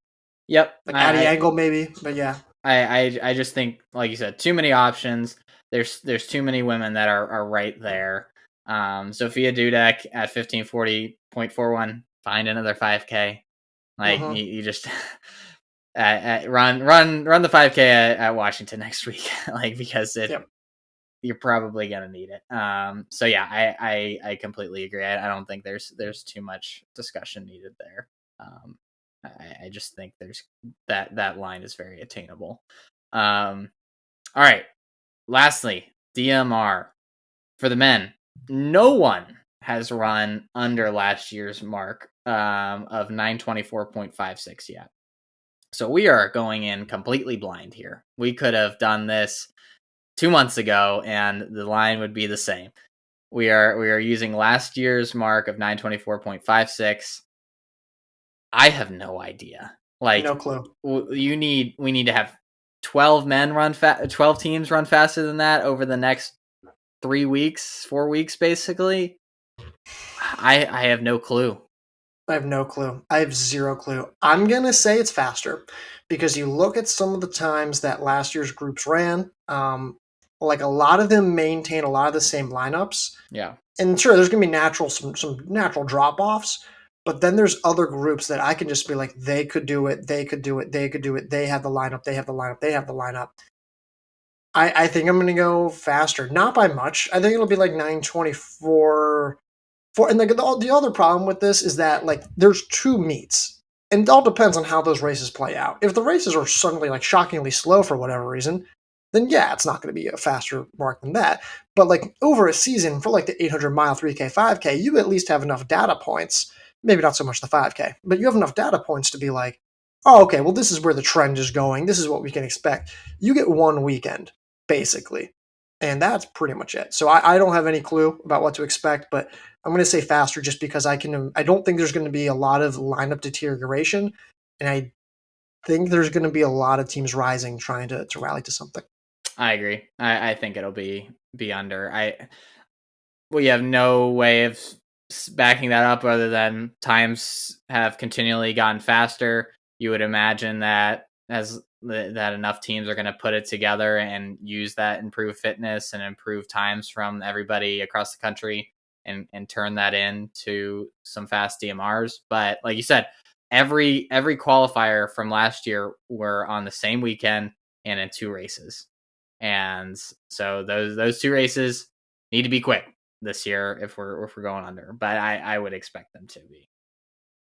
Yep, Like Addie Angle maybe, but yeah. I just think, like you said, too many options. There's too many women that are right there. Sophia Dudek at 1540.41. Find another 5K. Like you just run the 5K at Washington next week. Like because you're probably gonna need it. So yeah, I completely agree. I don't think there's too much discussion needed there. I just think there's that line is very attainable. All right. Lastly, DMR for the men. No one has run under last year's mark of 924.56 yet. So we are going in completely blind here. We could have done this 2 months ago and the line would be the same. We are using last year's mark of 924.56. I have no idea. Like no clue. We need to have 12 men 12 teams run faster than that over the next 4 weeks basically. I have no clue. I have no clue. I have zero clue. I'm gonna say it's faster because you look at some of the times that last year's groups ran. Like a lot of them maintain a lot of the same lineups. Yeah. And sure, there's gonna be some natural drop offs, but then there's other groups that I can just be like, they could do it, they could do it, they could do it. They have the lineup, they have the lineup, they have the lineup. I think I'm gonna go faster, not by much. I think it'll be like 924. And the other problem with this is that like there's 2 meets, and it all depends on how those races play out. If the races are suddenly like shockingly slow for whatever reason, then yeah, it's not going to be a faster mark than that. But like over a season for like the 800-mile 3K, 5K, you at least have enough data points. Maybe not so much the 5K, but you have enough data points to be like, oh, okay, well this is where the trend is going. This is what we can expect. You get one weekend basically, and that's pretty much it. So I don't have any clue about what to expect, but I'm going to say faster just because I don't think there's going to be a lot of lineup deterioration, and I think there's going to be a lot of teams rising trying to rally to something. I agree. I think it'll be under. We have no way of backing that up other than times have continually gotten faster. You would imagine that that enough teams are going to put it together and use that improved fitness and improve times from everybody across the country and turn that into some fast DMRs. But like you said, every qualifier from last year were on the same weekend and in 2 races. And so those 2 races need to be quick this year if we're going under. But I would expect them to be.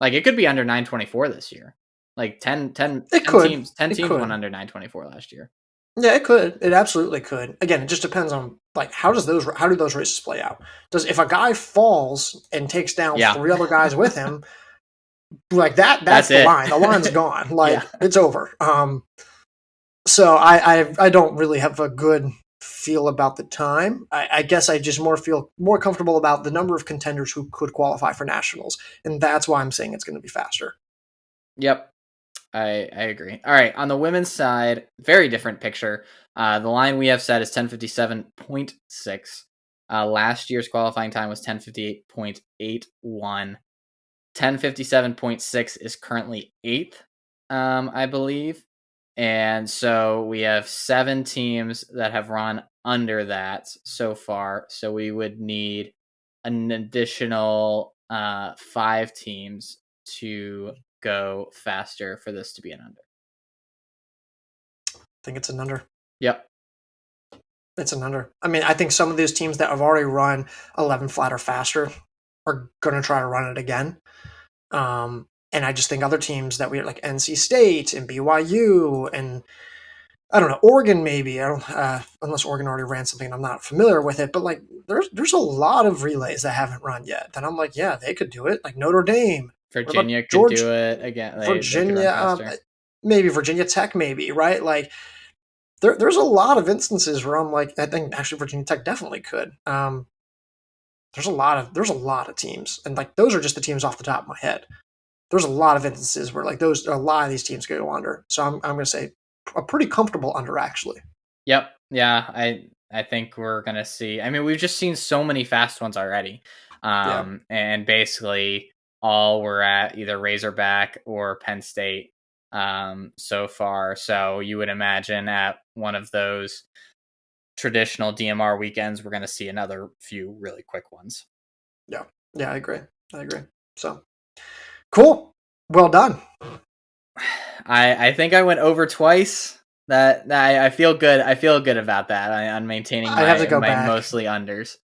Like, it could be under 924 this year. Like 10 teams went under 924 last year. Yeah, it could. It absolutely could. Again, it just depends on like how do those races play out? If a guy falls and takes down 3 other guys with him, like that's the line. The line's gone. Like it's over. So I don't really have a good feel about the time. I guess I just feel more comfortable about the number of contenders who could qualify for nationals, and that's why I'm saying it's going to be faster. Yep. I agree. All right, on the women's side, very different picture. The line we have set is 10:57.6. Last year's qualifying time was 10:58.81. 10:57.6 is currently 8th, I believe. And so we have 7 teams that have run under that so far. So we would need an additional 5 teams to go faster for this to be an under. I think it's an under. Yep. It's an under. I mean, I think some of these teams that have already run 11 flat or faster are going to try to run it again. And I just think other teams that we like NC State and BYU and I don't know, Oregon maybe. I don't unless Oregon already ran something and I'm not familiar with it, but like there's a lot of relays that haven't run yet. Then I'm like, yeah, they could do it. Like Notre Dame. Virginia could do it again. Virginia, maybe Virginia Tech, maybe, right? Like there's a lot of instances where I'm like, I think actually Virginia Tech definitely could. There's a lot of teams, and like those are just the teams off the top of my head. There's a lot of instances where like a lot of these teams could go under. So I'm going to say a pretty comfortable under actually. Yep. Yeah. I think we're going to see. I mean, we've just seen so many fast ones already, and basically all were at either Razorback or Penn State so far. So you would imagine at one of those traditional DMR weekends, we're going to see another few really quick ones. Yeah, I agree. So cool. Well done. I think I went over twice. That I feel good. I feel good about that. On maintaining my mostly unders.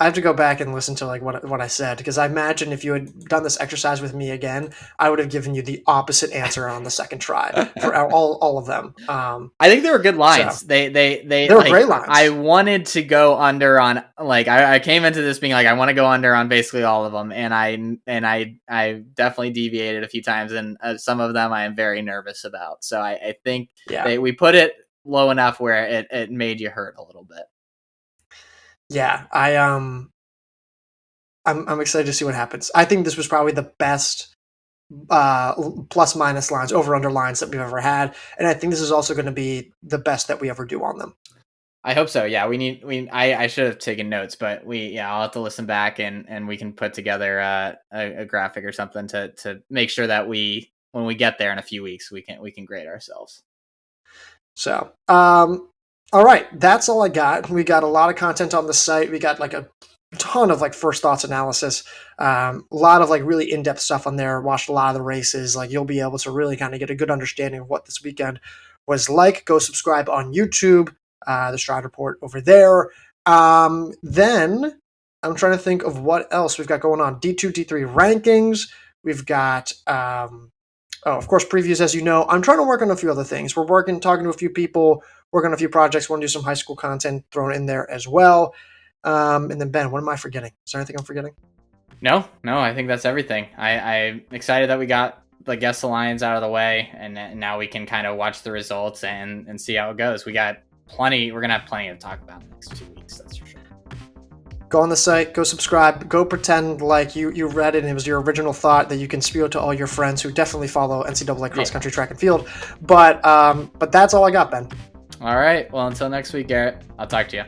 I have to go back and listen to like what I said, because I imagine if you had done this exercise with me again, I would have given you the opposite answer on the second try for all of them. I think they were good lines. So, they were like, great lines. I wanted to go under on like I came into this being like I want to go under on basically all of them, and I definitely deviated a few times, and some of them I am very nervous about. So I think we put it low enough where it made you hurt a little bit. Yeah, I'm excited to see what happens. I think this was probably the best plus minus lines, over under lines that we've ever had, and I think this is also going to be the best that we ever do on them. I hope so. Yeah, I should have taken notes, but I'll have to listen back and we can put together a graphic or something to make sure that when we get there in a few weeks we can grade ourselves. So, all right, that's all I got. We got a lot of content on the site. We got like a ton of like first thoughts analysis, a lot of like really in-depth stuff on there. Watched a lot of the races. Like you'll be able to really kind of get a good understanding of what this weekend was like. Go subscribe on YouTube, the Stride Report over there. Then I'm trying to think of what else we've got going on. D2, D3 rankings. We've got, of course, previews, as you know. I'm trying to work on a few other things. We're talking to a few people, working on a few projects. Want to do some high school content thrown in there as well. And then Ben, what am I forgetting? Is there anything I'm forgetting? No, I think that's everything. I'm excited that we got the guest alliance out of the way, and now we can kind of watch the results and see how it goes. We're going to have plenty to talk about in the next 2 weeks, that's for sure. Go on the site, go subscribe, go pretend like you read it and it was your original thought that you can spew it to all your friends who definitely follow NCAA cross country track and field. But that's all I got, Ben. All right. Well, until next week, Garrett, I'll talk to you.